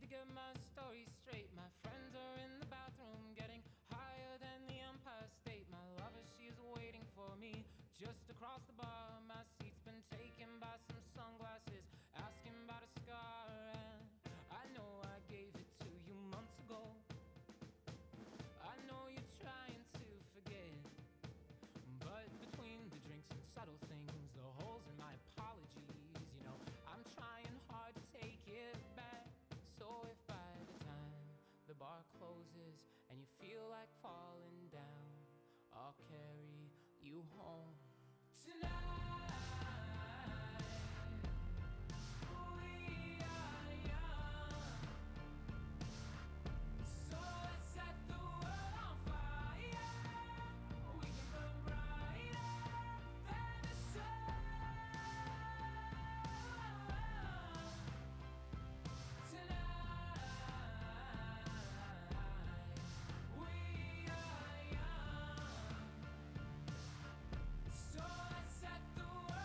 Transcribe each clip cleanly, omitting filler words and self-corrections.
get my story straight, my friends are in the bathroom getting higher than the Empire State. My lover, she is waiting for me just across the bar. My seat's been taken by some sunglasses, asking about a scar. And I know I gave it to you months ago. I know you're trying to forget, but between the drinks and subtle things, the holes in my apologies, you know, I'm trying hard to take it back. So if by the time the bar closes and you feel like falling down, I'll carry you home tonight. We are young, so let's set the world on fire. We can burn brighter than the sun tonight. We are young, so let's set the world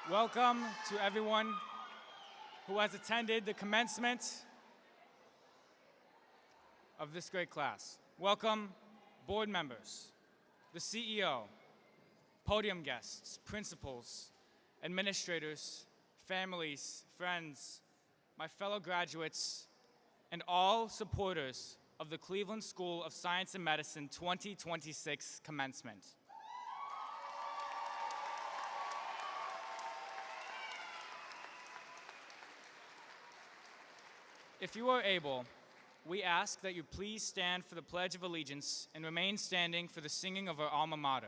Welcome to everyone who has attended the commencement of this great class. Welcome, board members, the CEO, podium guests, principals, administrators, families, friends, my fellow graduates, and all supporters of the Cleveland School of Science and Medicine 2026 commencement. If you are able, we ask that you please stand for the Pledge of Allegiance and remain standing for the singing of our alma mater.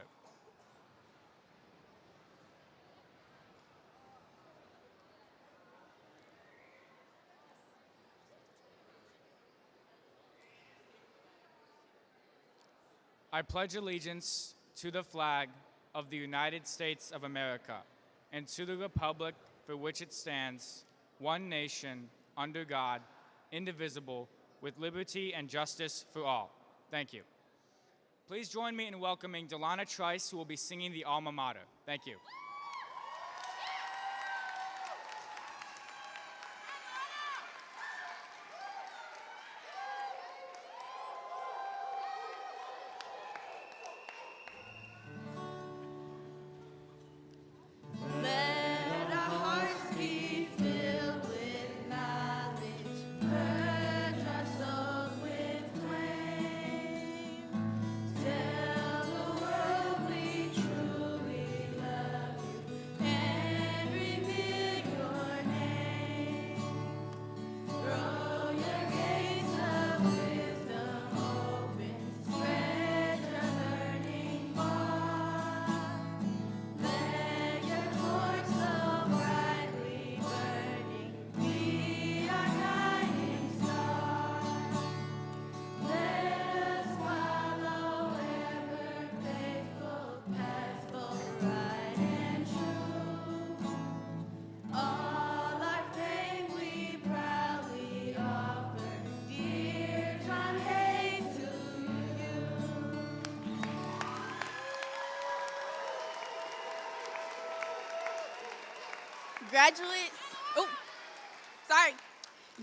I pledge allegiance to the flag of the United States of America and to the republic for which it stands, one nation, under God, indivisible, with liberty and justice for all. Thank you. Please join me in welcoming Delana Trice, who will be singing the alma mater. Thank you.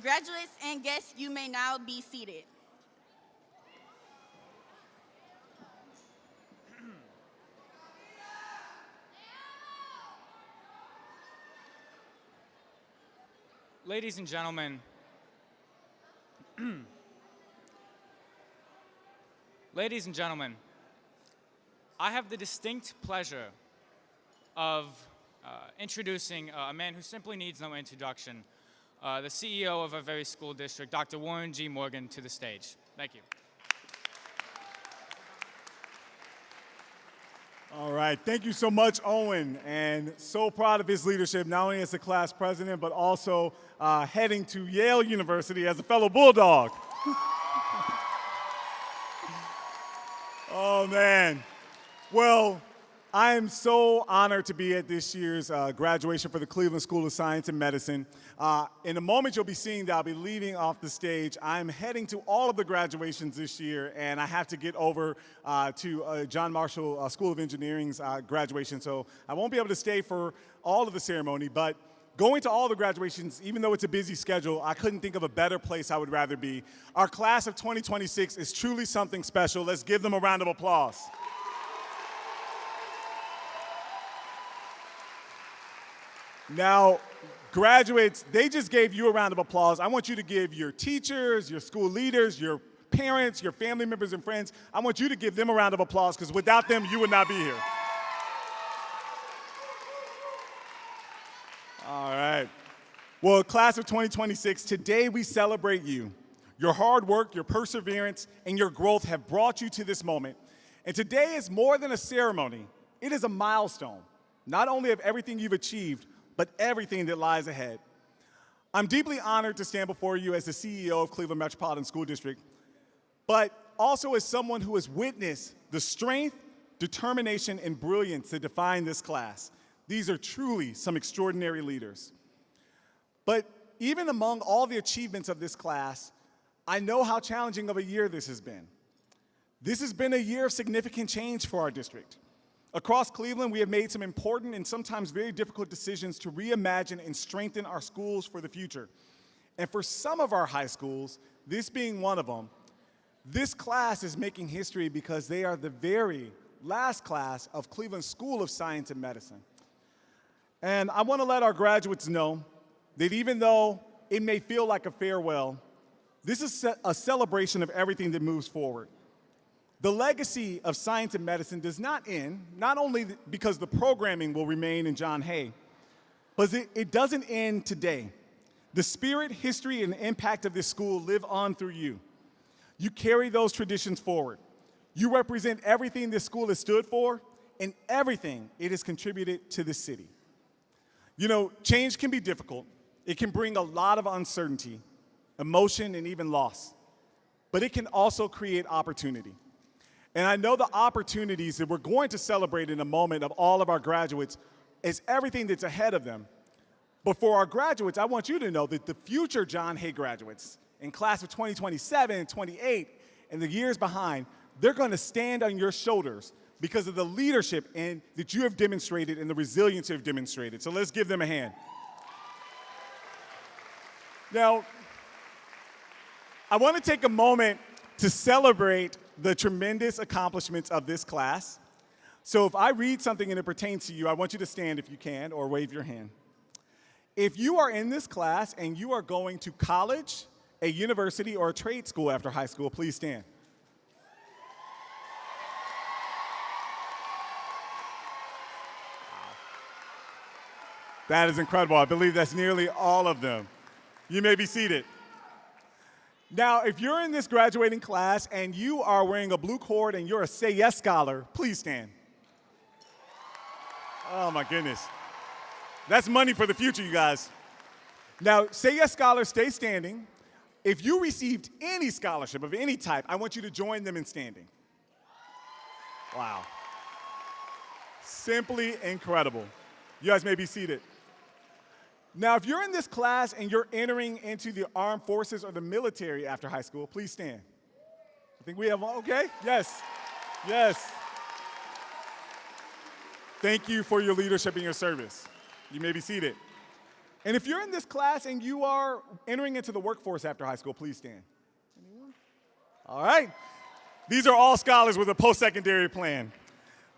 Graduates and guests, you may now be seated. Ladies and gentlemen, I have the distinct pleasure of introducing a man who simply needs no introduction, the CEO of our very school district, Dr. Warren G. Morgan, to the stage. Thank you. All right, thank you so much, Owen, and so proud of his leadership, not only as the class president, but also heading to Yale University as a fellow Bulldog. Oh, man. Well, I am so honored to be at this year's graduation for the Cleveland School of Science and Medicine. In a moment, you'll be seeing that I'll be leaving off the stage. I'm heading to all of the graduations this year, and I have to get over to John Marshall School of Engineering's graduation, so I won't be able to stay for all of the ceremony, but going to all the graduations, even though it's a busy schedule, I couldn't think of a better place I would rather be. Our class of 2026 is truly something special. Let's give them a round of applause. Now, graduates, they just gave you a round of applause. I want you to give your teachers, your school leaders, your parents, your family members and friends, I want you to give them a round of applause, because without them, you would not be here. All right. Well, class of 2026, today we celebrate you. Your hard work, your perseverance, and your growth have brought you to this moment. And today is more than a ceremony. It is a milestone, not only of everything you've achieved, but everything that lies ahead. I'm deeply honored to stand before you as the CEO of Cleveland Metropolitan School District, but also as someone who has witnessed the strength, determination, and brilliance that define this class. These are truly some extraordinary leaders. But even among all the achievements of this class, I know how challenging of a year this has been. This has been a year of significant change for our district, Across Cleveland, we have made some important and sometimes very difficult decisions to reimagine and strengthen our schools for the future. And for some of our high schools, this being one of them, this class is making history because they are the very last class of Cleveland School of Science and Medicine. And I want to let our graduates know that even though it may feel like a farewell, this is a celebration of everything that moves forward. The legacy of science and medicine does not end, not only because the programming will remain in John Hay, but it doesn't end today. The spirit, history, and impact of this school live on through you. You carry those traditions forward. You represent everything this school has stood for and everything it has contributed to this city. You know, change can be difficult. It can bring a lot of uncertainty, emotion, and even loss. But it can also create opportunity. And I know the opportunities that we're going to celebrate in a moment of all of our graduates is everything that's ahead of them. But for our graduates, I want you to know that the future John Hay graduates in class of 2027 and 28 and the years behind, they're going to stand on your shoulders because of the leadership that you have demonstrated and the resilience you have demonstrated. So let's give them a hand. Now, I want to take a moment to celebrate the tremendous accomplishments of this class. So if I read something and it pertains to you, I want you to stand if you can or wave your hand. If you are in this class and you are going to college, a university, or a trade school after high school, please stand. That is incredible. I believe that's nearly all of them. You may be seated. Now, if you're in this graduating class and you are wearing a blue cord and you're a Say Yes scholar, please stand. Oh my goodness. That's money for the future, you guys. Now, Say Yes scholars, stay standing. If you received any scholarship of any type, I want you to join them in standing. Wow. Simply incredible. You guys may be seated. Now, if you're in this class and you're entering into the armed forces or the military after high school, please stand. I think we have, okay? Yes, yes. Thank you for your leadership and your service. You may be seated. And if you're in this class and you are entering into the workforce after high school, please stand. Anyone? All right. These are all scholars with a post-secondary plan.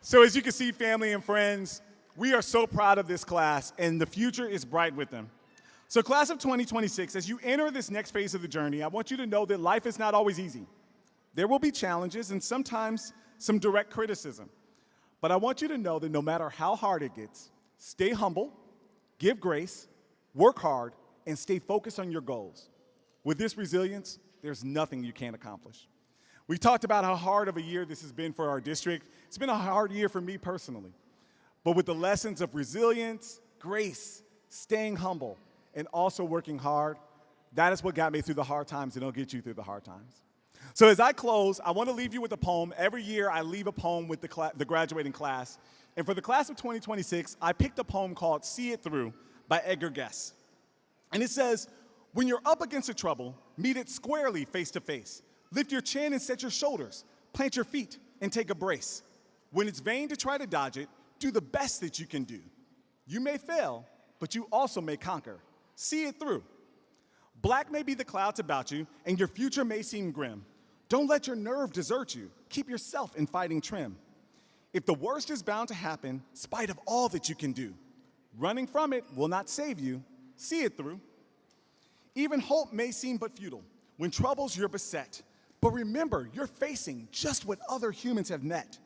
So as you can see, family and friends, we are so proud of this class, and the future is bright with them. So class of 2026, as you enter this next phase of the journey, I want you to know that life is not always easy. There will be challenges and sometimes some direct criticism. But I want you to know that no matter how hard it gets, stay humble, give grace, work hard, and stay focused on your goals. With this resilience, there's nothing you can't accomplish. We talked about how hard of a year this has been for our district. It's been a hard year for me personally. But with the lessons of resilience, grace, staying humble, and also working hard, that is what got me through the hard times, and it'll get you through the hard times. So as I close, I want to leave you with a poem. Every year, I leave a poem with the graduating class. And for the class of 2026, I picked a poem called See It Through by Edgar Guess. And it says, when you're up against a trouble, meet it squarely face to face. Lift your chin and set your shoulders. Plant your feet and take a brace. When it's vain to try to dodge it, do the best that you can do. You may fail, but you also may conquer. See it through. Black may be the clouds about you, and your future may seem grim. Don't let your nerve desert you. Keep yourself in fighting trim. If the worst is bound to happen, spite of all that you can do, running from it will not save you. See it through. Even hope may seem but futile when troubles you're beset. But remember, you're facing just what other humans have met.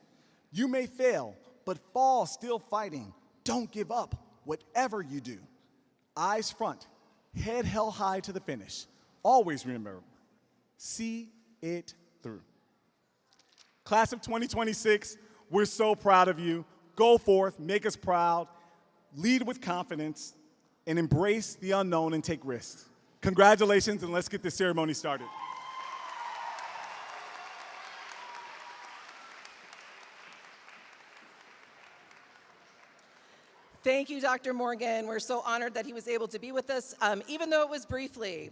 You may fail, but fall still fighting. Don't give up, whatever you do. Eyes front, head held high to the finish. Always remember, see it through. Class of 2026, we're so proud of you. Go forth, make us proud, lead with confidence, and embrace the unknown and take risks. Congratulations, and let's get this ceremony started. Thank you, Dr. Morgan. We're so honored that he was able to be with us, even though it was briefly.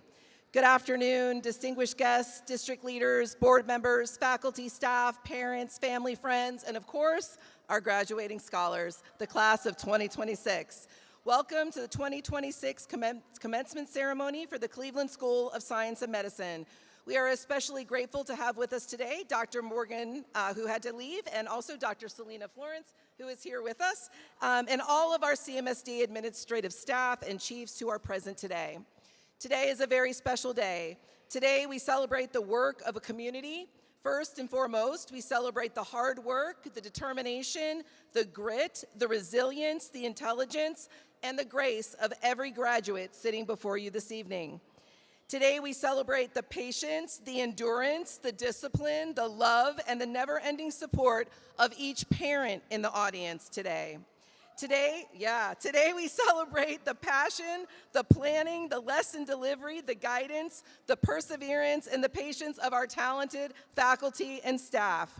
Good afternoon, distinguished guests, district leaders, board members, faculty, staff, parents, family, friends, and of course, our graduating scholars, the class of 2026. Welcome to the 2026 commencement ceremony for the Cleveland School of Science and Medicine. We are especially grateful to have with us today Dr. Morgan, who had to leave, and also Dr. Selena Florence, who is here with us, and all of our CMSD administrative staff and chiefs who are present today. Today is a very special day. Today we celebrate the work of a community. First and foremost, we celebrate the hard work, the determination, the grit, the resilience, the intelligence, and the grace of every graduate sitting before you this evening. Today we celebrate the patience, the endurance, the discipline, the love, and the never-ending support of each parent in the audience today. Today we celebrate the passion, the planning, the lesson delivery, the guidance, the perseverance, and the patience of our talented faculty and staff.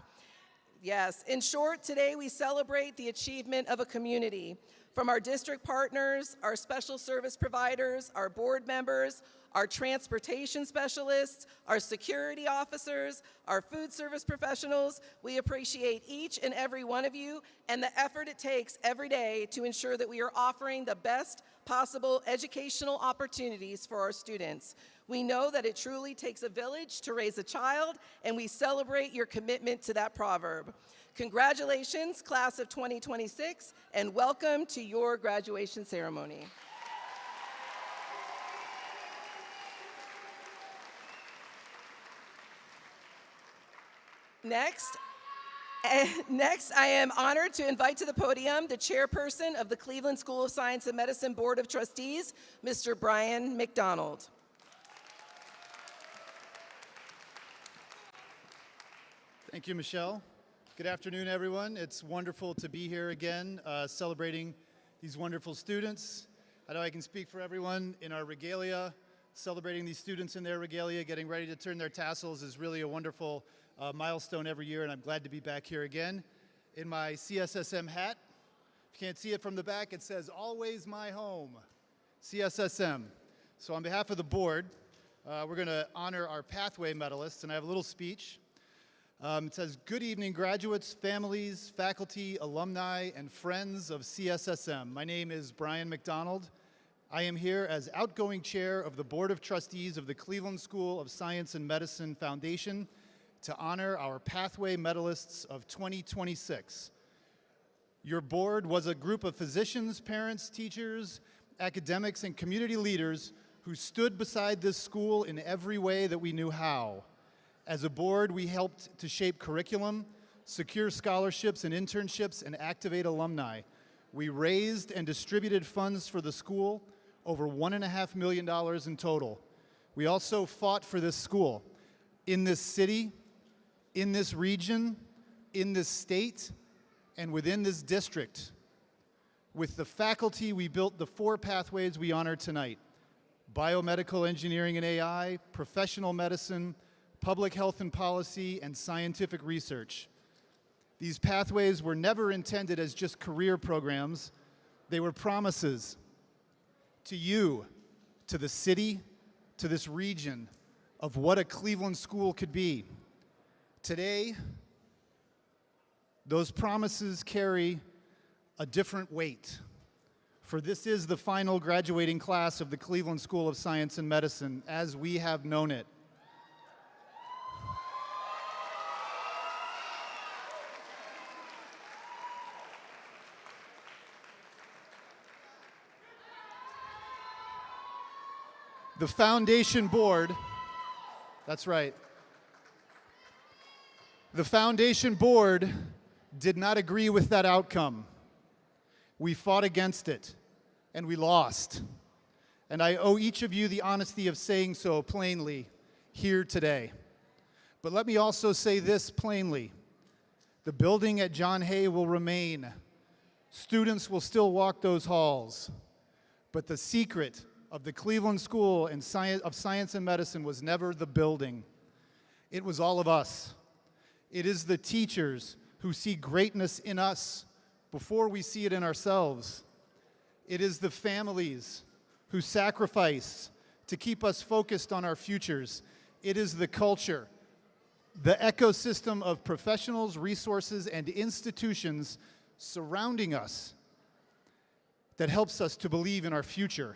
Yes, in short, today we celebrate the achievement of a community. From our district partners, our special service providers, our board members, our transportation specialists, our security officers, our food service professionals, we appreciate each and every one of you and the effort it takes every day to ensure that we are offering the best possible educational opportunities for our students. We know that it truly takes a village to raise a child, and we celebrate your commitment to that proverb. Congratulations, class of 2026, and welcome to your graduation ceremony. Next, I am honored to invite to the podium the chairperson of the Cleveland School of Science and Medicine Board of Trustees, Mr. Brian McDonald. Thank you, Michelle. Good afternoon, everyone. It's wonderful to be here again, celebrating these wonderful students. I know I can speak for everyone in our regalia. Celebrating these students in their regalia, getting ready to turn their tassels is really a wonderful milestone every year, and I'm glad to be back here again in my CSSM hat. If you can't see it from the back, it says, "Always my home," CSSM. So on behalf of the board, we're going to honor our pathway medalists, and I have a little speech. It says, "Good evening, graduates, families, faculty, alumni, and friends of CSSM. My name is Brian McDonald. I am here as outgoing chair of the Board of Trustees of the Cleveland School of Science and Medicine Foundation to honor our pathway medalists of 2026. Your board was a group of physicians, parents, teachers, academics, and community leaders who stood beside this school in every way that we knew how. As a board, we helped to shape curriculum, secure scholarships and internships, and activate alumni. We raised and distributed funds for the school, over $1.5 million in total. We also fought for this school in this city, in this region, in this state, and within this district. With the faculty, we built the 4 pathways we honor tonight: biomedical engineering and AI, professional medicine, public health and policy, and scientific research. These pathways were never intended as just career programs. They were promises to you, to the city, to this region, of what a Cleveland school could be. Today, those promises carry a different weight, for this is the final graduating class of the Cleveland School of Science and Medicine as we have known it. The foundation board, that's right. The foundation board did not agree with that outcome. We fought against it, and we lost. And I owe each of you the honesty of saying so plainly here today. But let me also say this plainly. The building at John Hay will remain. Students will still walk those halls. But the secret of the Cleveland School of Science and Medicine was never the building. It was all of us. It is the teachers who see greatness in us before we see it in ourselves. It is the families who sacrifice to keep us focused on our futures. It is the culture, the ecosystem of professionals, resources, and institutions surrounding us that helps us to believe in our future,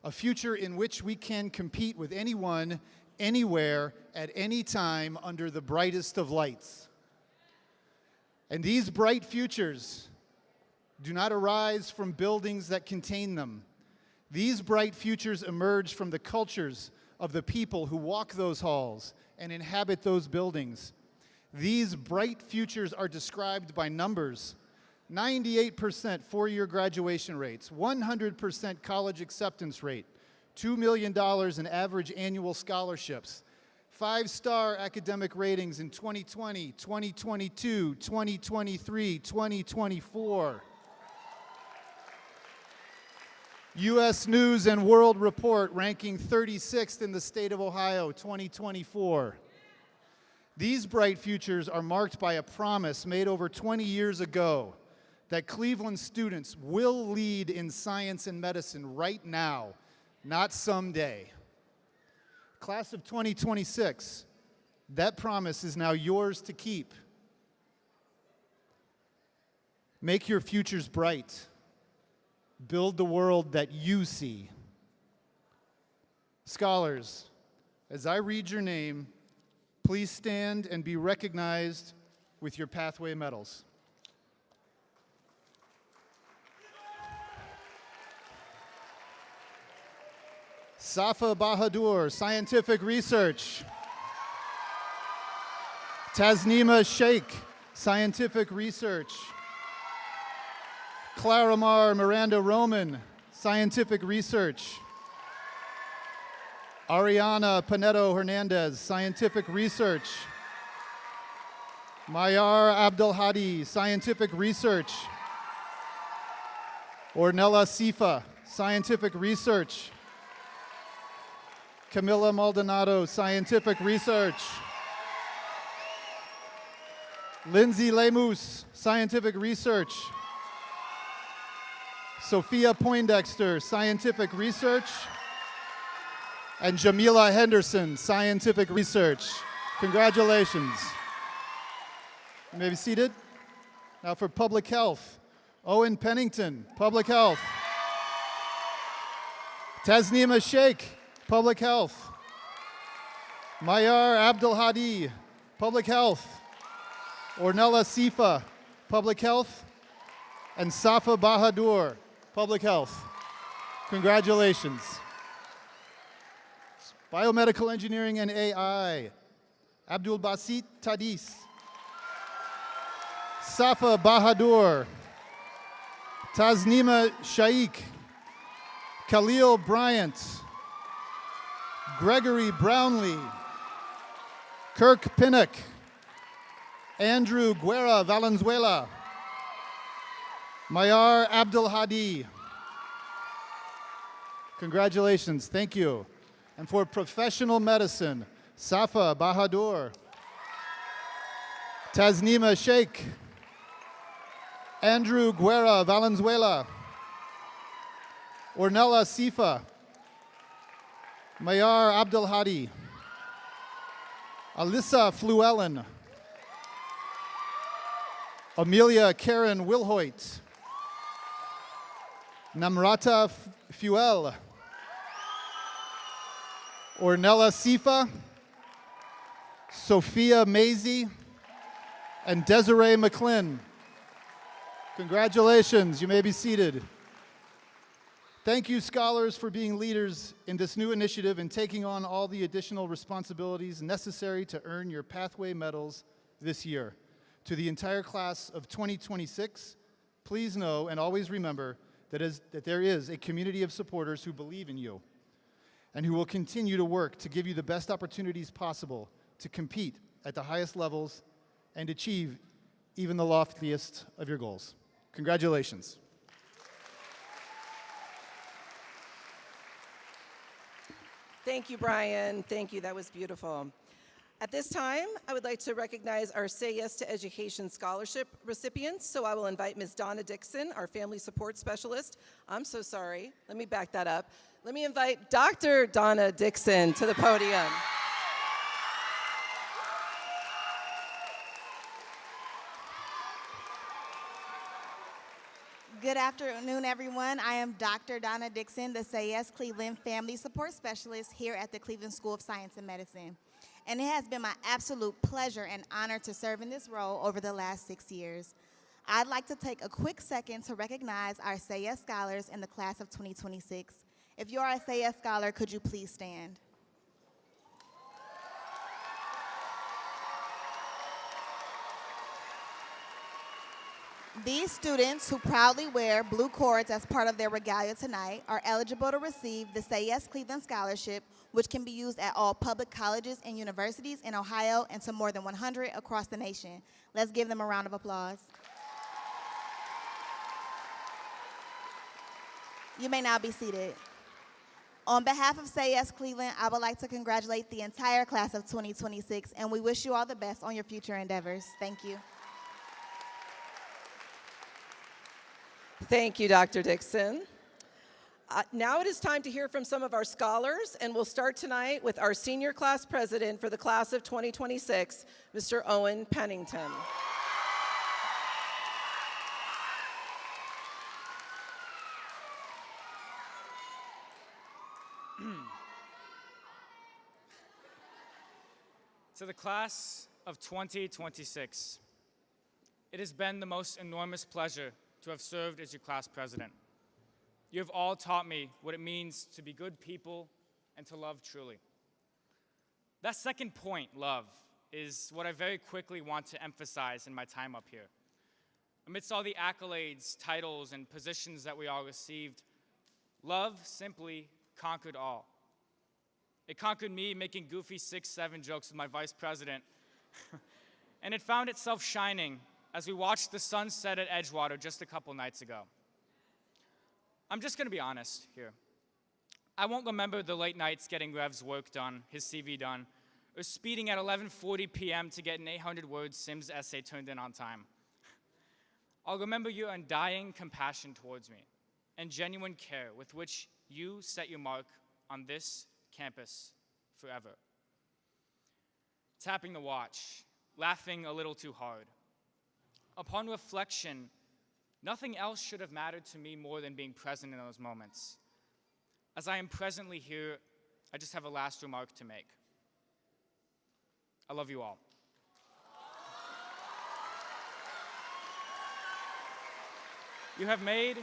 a future in which we can compete with anyone, anywhere, at any time under the brightest of lights. And these bright futures do not arise from buildings that contain them. These bright futures emerge from the cultures of the people who walk those halls and inhabit those buildings. These bright futures are described by numbers: 98% four-year graduation rates, 100% college acceptance rate, $2 million in average annual scholarships, 5-star academic ratings in 2020, 2022, 2023, 2024. U.S. News and World Report ranking 36th in the state of Ohio, 2024. These bright futures are marked by a promise made over 20 years ago that Cleveland students will lead in science and medicine right now, not someday. Class of 2026, that promise is now yours to keep. Make your futures bright. Build the world that you see. Scholars, as I read your name, please stand and be recognized with your pathway medals. Safa Bahadur, Scientific Research. Tasneema Sheikh, Scientific Research. Claramar Miranda Roman, Scientific Research. Ariana Pinedo Hernandez, Scientific Research. Mayar Abdelhadi, Scientific Research. Ornella Sifa, Scientific Research. Camila Maldonado, Scientific Research. Lindsay Lemus, Scientific Research. Sophia Poindexter, Scientific Research. And Jamila Henderson, Scientific Research. Congratulations. You may be seated. Now for Public Health, Owen Pennington, Public Health. Tasneema Sheikh, Public Health. Mayar Abdelhadi, Public Health. Ornella Sifa, Public Health. And Safa Bahadur, Public Health. Congratulations. Biomedical Engineering and AI, Abdul Basit Tadis. Safa Bahadur. Tasneema Shaikh. Khalil Bryant. Gregory Brownlee. Kirk Pinnock. Andrew Guerra Valenzuela. Mayar Abdelhadi. Congratulations, thank you. And for professional medicine, Safa Bahadur. Tasneema Sheikh. Andrew Guerra Valenzuela. Ornella Sifa. Mayar Abdelhadi. Alyssa Fluellen. Amelia Karen Wilhoit. Namrata Fuel. Ornella Sifa. Sophia Maisie. And Desiree McClin. Congratulations, you may be seated. Thank you, scholars, for being leaders in this new initiative and taking on all the additional responsibilities necessary to earn your pathway medals this year. To the entire class of 2026, please know and always remember that there is a community of supporters who believe in you and who will continue to work to give you the best opportunities possible to compete at the highest levels and achieve even the loftiest of your goals. Congratulations. Thank you, Brian. Thank you. That was beautiful. At this time, I would like to recognize our Say Yes to Education Scholarship recipients. So I will invite Ms. Donna Dixon, our Family Support Specialist. I'm so sorry. Let me back that up. Let me invite Dr. Donna Dixon to the podium. Good afternoon, everyone. I am Dr. Donna Dixon, the Say Yes Cleveland Family Support Specialist here at the Cleveland School of Science and Medicine. And it has been my absolute pleasure and honor to serve in this role over the last 6 years. I'd like to take a quick second to recognize our Say Yes Scholars in the class of 2026. If you are a Say Yes Scholar, could you please stand? These students who proudly wear blue cords as part of their regalia tonight are eligible to receive the Say Yes Cleveland Scholarship, which can be used at all public colleges and universities in Ohio and to more than 100 across the nation. Let's give them a round of applause. You may now be seated. On behalf of Say Yes Cleveland, I would like to congratulate the entire class of 2026, and we wish you all the best on your future endeavors. Thank you. Thank you, Dr. Dixon. Now it is time to hear from some of our scholars, and we'll start tonight with our senior class president for the class of 2026, Mr. Owen Pennington. To the class of 2026, it has been the most enormous pleasure to have served as your class president. You have all taught me what it means to be good people and to love truly. That second point, love, is what I very quickly want to emphasize in my time up here. Amidst all the accolades, titles, and positions that we all received, love simply conquered all. It conquered me making goofy 6-7 jokes with my vice president, and it found itself shining as we watched the sun set at Edgewater just a couple nights ago. I'm just gonna be honest here. I won't remember the late nights getting Rev's work done, his CV done, or speeding at 11:40 p.m. to get an 800-word Sims essay turned in on time. I'll remember your undying compassion towards me and genuine care with which you set your mark on this campus forever. Tapping the watch, laughing a little too hard. Upon reflection, nothing else should have mattered to me more than being present in those moments. As I am presently here, I just have a last remark to make. I love you all. You have made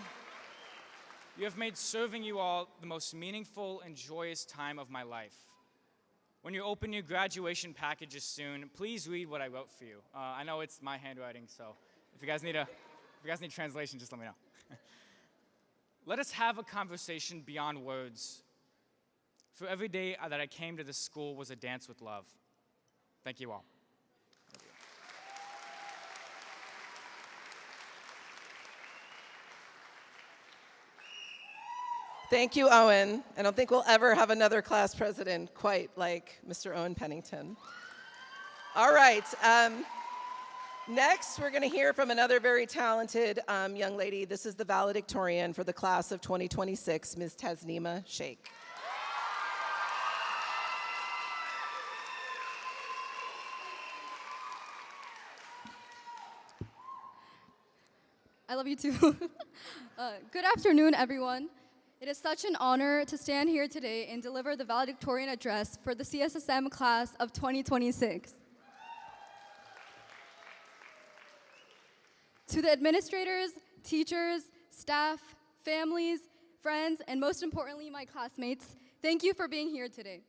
serving you all the most meaningful and joyous time of my life. When you open your graduation packages soon, please read what I wrote for you. I know it's my handwriting, so if you guys need translation, just let me know. Let us have a conversation beyond words. For every day that I came to this school was a dance with love. Thank you all. Thank you, Owen. I don't think we'll ever have another class president quite like Mr. Owen Pennington. All right. Next, we're going to hear from another very talented young lady. This is the valedictorian for the class of 2026, Ms. Tasneema Sheikh. I love you too. Good afternoon, everyone. It is such an honor to stand here today and deliver the valedictorian address for the CSSM class of 2026. To the administrators, teachers, staff, families, friends, and most importantly, my classmates, thank you for being here today.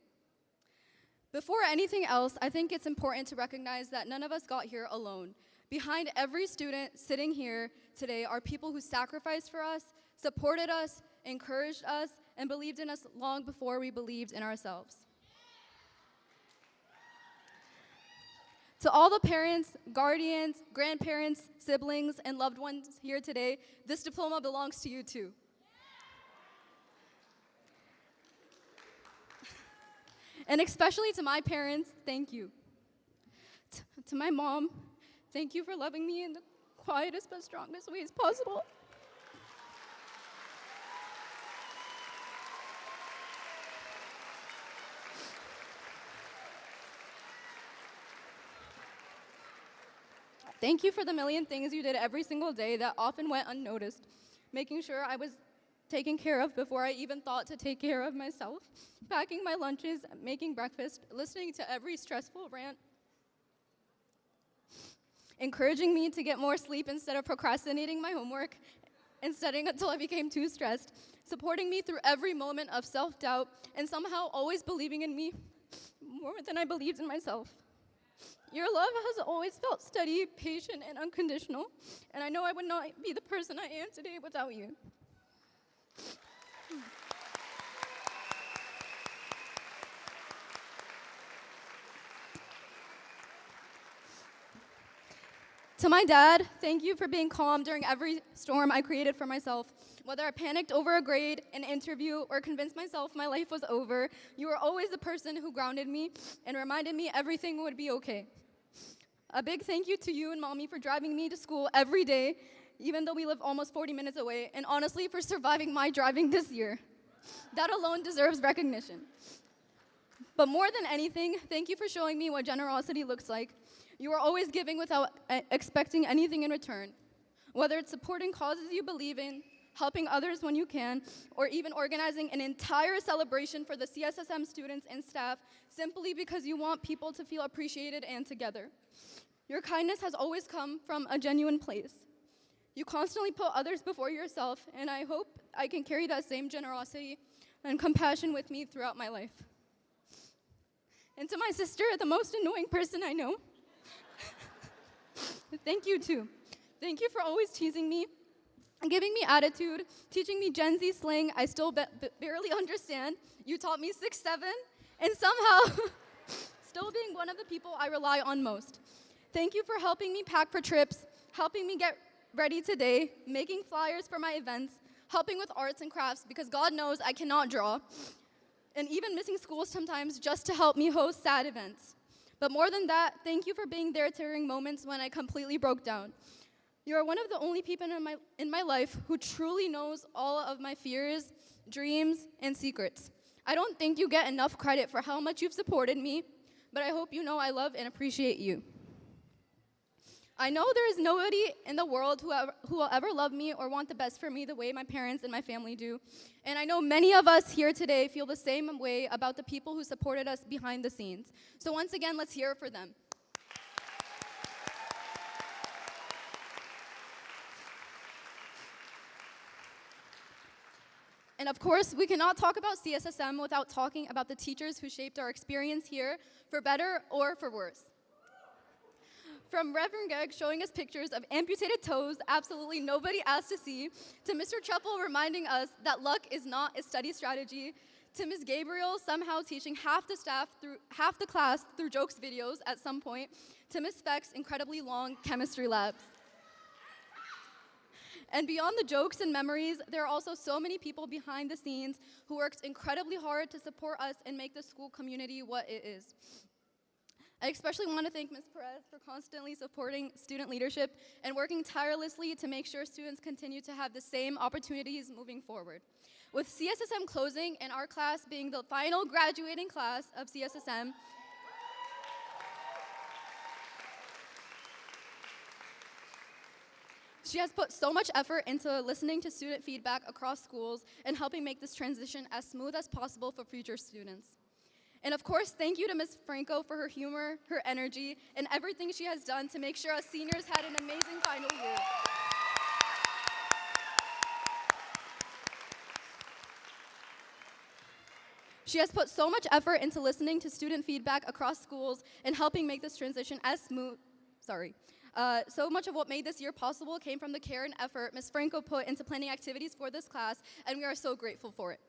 Before anything else, I think it's important to recognize that none of us got here alone. Behind every student sitting here today are people who sacrificed for us, supported us, encouraged us, and believed in us long before we believed in ourselves. To all the parents, guardians, grandparents, siblings, and loved ones here today, this diploma belongs to you too. And especially to my parents, thank you. To my mom, thank you for loving me in the quietest but strongest ways possible. Thank you for the million things you did every single day that often went unnoticed. making sure I was taken care of before I even thought to take care of myself, packing my lunches, making breakfast, listening to every stressful rant, encouraging me to get more sleep instead of procrastinating my homework and studying until I became too stressed, supporting me through every moment of self-doubt, and somehow always believing in me more than I believed in myself. Your love has always felt steady, patient, and unconditional, and I know I would not be the person I am today without you. To my dad, thank you for being calm during every storm I created for myself. Whether I panicked over a grade, an interview, or convinced myself my life was over, you were always the person who grounded me and reminded me everything would be okay. A big thank you to you and Mommy for driving me to school every day, even though we live almost 40 minutes away, and honestly for surviving my driving this year. That alone deserves recognition. But more than anything, thank you for showing me what generosity looks like. You are always giving without expecting anything in return. Whether it's supporting causes you believe in, helping others when you can, or even organizing an entire celebration for the CSSM students and staff simply because you want people to feel appreciated and together. Your kindness has always come from a genuine place. You constantly put others before yourself, and I hope I can carry that same generosity and compassion with me throughout my life. And to my sister, the most annoying person I know, thank you too. Thank you for always teasing me, giving me attitude, teaching me Gen Z slang I still barely understand. You taught me 6'7", and somehow still being one of the people I rely on most. Thank you for helping me pack for trips, helping me get ready today, making flyers for my events, helping with arts and crafts because God knows I cannot draw, and even missing school sometimes just to help me host sad events. But more than that, thank you for being there during moments when I completely broke down. You are one of the only people in my life who truly knows all of my fears, dreams, and secrets. I don't think you get enough credit for how much you've supported me, but I hope you know I love and appreciate you. I know there is nobody in the world who will ever love me or want the best for me the way my parents and my family do. And I know many of us here today feel the same way about the people who supported us behind the scenes. So once again, let's hear it for them. And of course, we cannot talk about CSSM without talking about the teachers who shaped our experience here, for better or for worse. From Reverend Greg showing us pictures of amputated toes absolutely nobody asked to see, to Mr. Truppel reminding us that luck is not a study strategy, to Ms. Gabriel somehow teaching half the class through jokes videos at some point, to Ms. Speck's incredibly long chemistry labs. And beyond the jokes and memories, there are also so many people behind the scenes who worked incredibly hard to support us and make the school community what it is. I especially want to thank Ms. Perez for constantly supporting student leadership and working tirelessly to make sure students continue to have the same opportunities moving forward. With CSSM closing and our class being the final graduating class of CSSM, she has put so much effort into listening to student feedback across schools and helping make this transition as smooth as possible for future students. And of course, thank you to Ms. Franco for her humor, her energy, and everything she has done to make sure us seniors had an amazing final year. She has put so much effort into listening to student feedback across schools and helping make this transition as smooth, so much of what made this year possible came from the care and effort Ms. Franco put into planning activities for this class, and we are so grateful for it.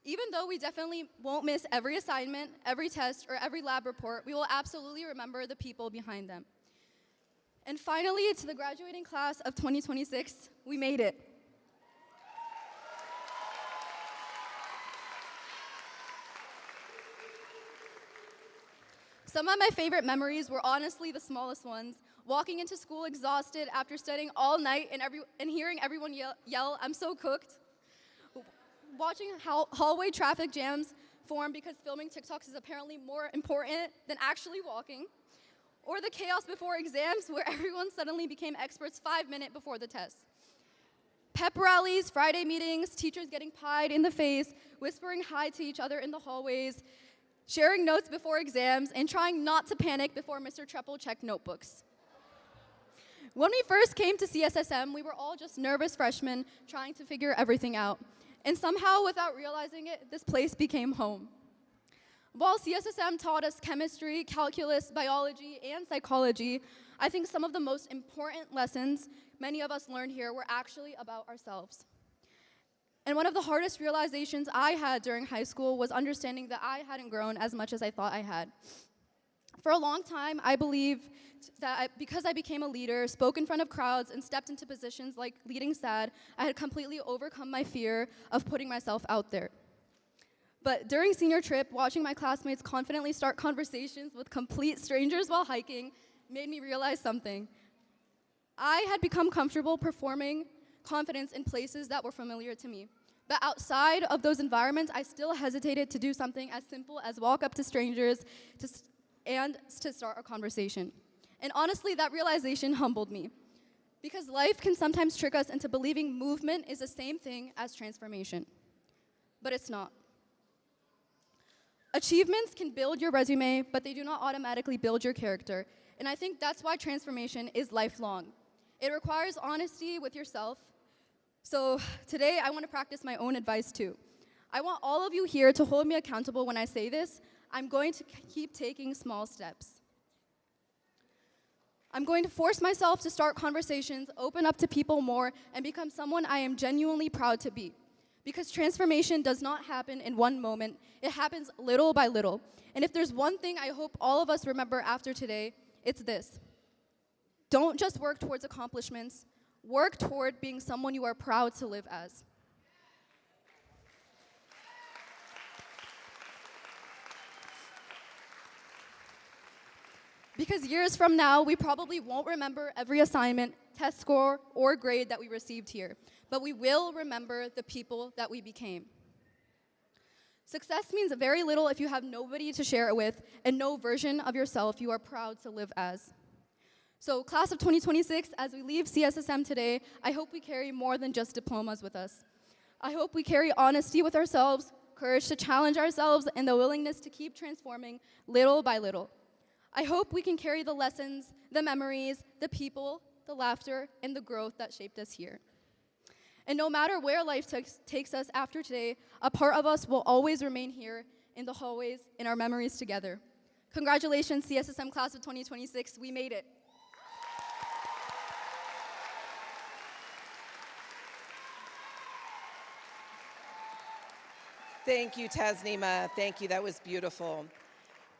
Even though we definitely won't miss every assignment, every test, or every lab report, we will absolutely remember the people behind them. And finally, to the graduating class of 2026, we made it. Some of my favorite memories were honestly the smallest ones. Walking into school exhausted after studying all night and hearing everyone yell, "I'm so cooked." Watching hallway traffic jams form because filming TikToks is apparently more important than actually walking. Or the chaos before exams where everyone suddenly became experts 5 minutes before the test. Pep rallies, Friday meetings, teachers getting pied in the face, whispering hi to each other in the hallways, sharing notes before exams, and trying not to panic before Mr. Treple checked notebooks. When we first came to CSSM, we were all just nervous freshmen trying to figure everything out. And somehow, without realizing it, this place became home. While CSSM taught us chemistry, calculus, biology, and psychology, I think some of the most important lessons many of us learned here were actually about ourselves. And one of the hardest realizations I had during high school was understanding that I hadn't grown as much as I thought I had. For a long time, I believed that because I became a leader, spoke in front of crowds, and stepped into positions like leading SAD, I had completely overcome my fear of putting myself out there. But during senior trip, watching my classmates confidently start conversations with complete strangers while hiking made me realize something. I had become comfortable performing confidence in places that were familiar to me. But outside of those environments, I still hesitated to do something as simple as walk up to strangers and to start a conversation. And honestly, that realization humbled me. Because life can sometimes trick us into believing movement is the same thing as transformation. But it's not. Achievements can build your resume, but they do not automatically build your character. And I think that's why transformation is lifelong. It requires honesty with yourself. So today, I want to practice my own advice too. I want all of you here to hold me accountable when I say this. I'm going to keep taking small steps. I'm going to force myself to start conversations, open up to people more, and become someone I am genuinely proud to be. Because transformation does not happen in one moment. It happens little by little. And if there's one thing I hope all of us remember after today, it's this. Don't just work towards accomplishments. Work toward being someone you are proud to live as. Because years from now, we probably won't remember every assignment, test score, or grade that we received here, but we will remember the people that we became. Success means very little if you have nobody to share it with and no version of yourself you are proud to live as. So class of 2026, as we leave CSSM today, I hope we carry more than just diplomas with us. I hope we carry honesty with ourselves, courage to challenge ourselves, and the willingness to keep transforming little by little. I hope we can carry the lessons, the memories, the people, the laughter, and the growth that shaped us here. And no matter where life takes us after today, a part of us will always remain here in the hallways, in our memories together. Congratulations, CSSM class of 2026, we made it. Thank you, Tasneema. Thank you, that was beautiful.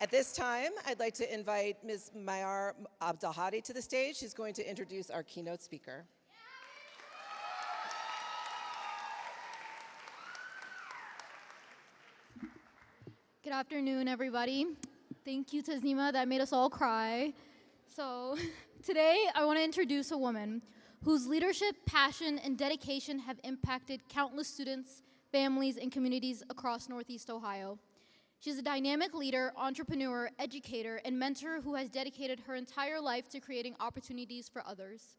At this time, I'd like to invite Ms. Mayar Abdelhadi to the stage. She's going to introduce our keynote speaker. Good afternoon, everybody. Thank you, Tasneema, that made us all cry. So today, I want to introduce a woman whose leadership, passion, and dedication have impacted countless students, families, and communities across Northeast Ohio. She's a dynamic leader, entrepreneur, educator, and mentor who has dedicated her entire life to creating opportunities for others.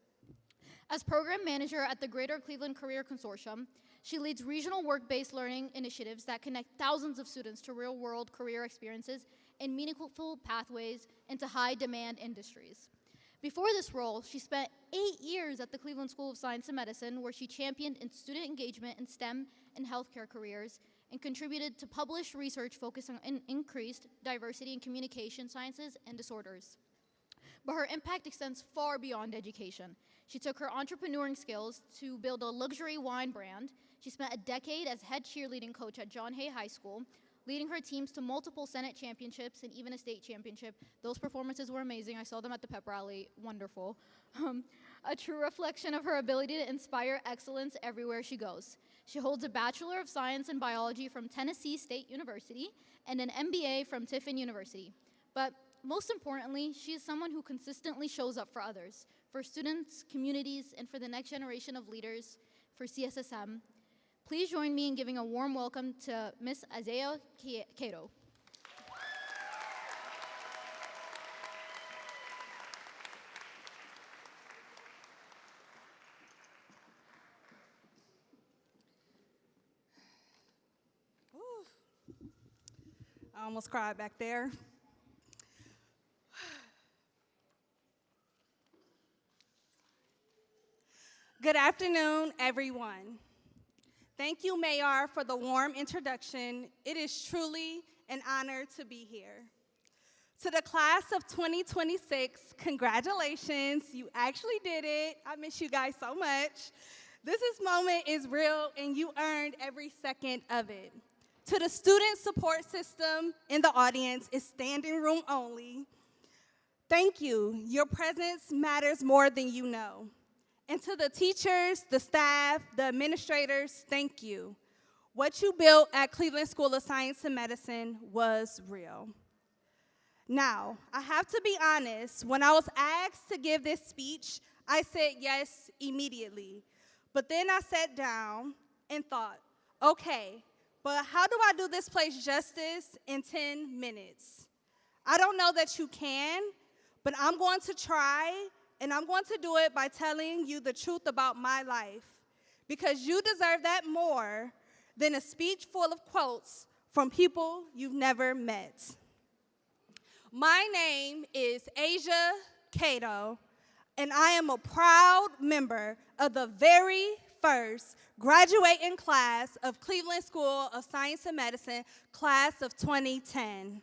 As program manager at the Greater Cleveland Career Consortium, she leads regional work-based learning initiatives that connect thousands of students to real-world career experiences and meaningful pathways into high-demand industries. Before this role, she spent 8 years at the Cleveland School of Science and Medicine, where she championed in student engagement in STEM and healthcare careers, and contributed to published research focusing on increased diversity in communication sciences and disorders. But her impact extends far beyond education. She took her entrepreneuring skills to build a luxury wine brand. She spent a decade as head cheerleading coach at John Hay High School, leading her teams to multiple Senate championships and even a state championship. Those performances were amazing. I saw them at the pep rally. Wonderful. A true reflection of her ability to inspire excellence everywhere she goes. She holds a Bachelor of Science in Biology from Tennessee State University and an MBA from Tiffin University. But most importantly, she is someone who consistently shows up for others, for students, communities, and for the next generation of leaders for CSSM. Please join me in giving a warm welcome to Ms. Isaiah Cato. almost cried back there. Good afternoon, everyone. Thank you, Mayor, for the warm introduction. It is truly an honor to be here. To the class of 2026, congratulations. You actually did it. I miss you guys so much. This moment is real, and you earned every second of it. To the student support system in the audience, it's standing room only. Thank you. Your presence matters more than you know. And to the teachers, the staff, the administrators, thank you. What you built at Cleveland School of Science and Medicine was real. Now, I have to be honest, when I was asked to give this speech, I said yes immediately. But then I sat down and thought, okay, but how do I do this place justice in 10 minutes? I don't know that you can, but I'm going to try, and I'm going to do it by telling you the truth about my life, because you deserve that more than a speech full of quotes from people you've never met. My name is Asia Cato, and I am a proud member of the very first graduating class of Cleveland School of Science and Medicine, class of 2010.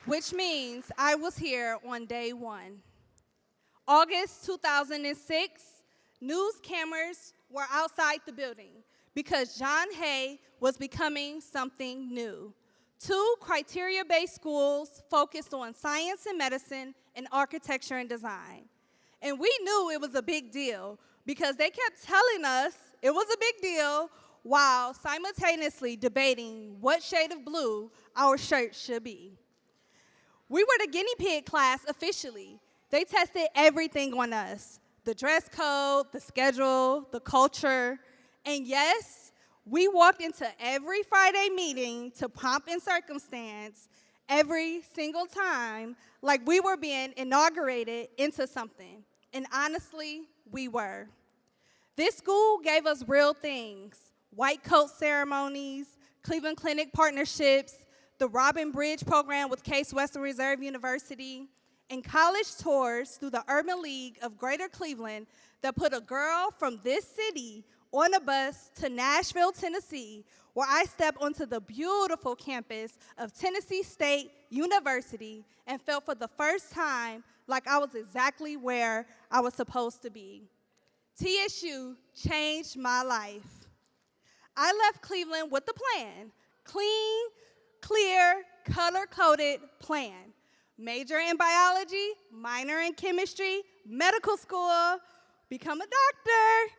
Which means I was here on day one. August 2006, news cameras were outside the building because John Hay was becoming something new. 2 criteria-based schools focused on science and medicine and architecture and design. And we knew it was a big deal because they kept telling us it was a big deal while simultaneously debating what shade of blue our shirt should be. We were the guinea pig class officially. They tested everything on us, the dress code, the schedule, the culture, and yes, we walked into every Friday meeting to pomp and circumstance every single time like we were being inaugurated into something. And honestly, we were. This school gave us real things: white coat ceremonies, Cleveland Clinic partnerships, the Robin Bridge program with Case Western Reserve University, and college tours through the Urban League of Greater Cleveland that put a girl from this city on a bus to Nashville, Tennessee, where I stepped onto the beautiful campus of Tennessee State University and felt for the first time like I was exactly where I was supposed to be. TSU changed my life. I left Cleveland with a plan: clean, clear, color-coded plan. Major in biology, minor in chemistry, medical school, become a doctor.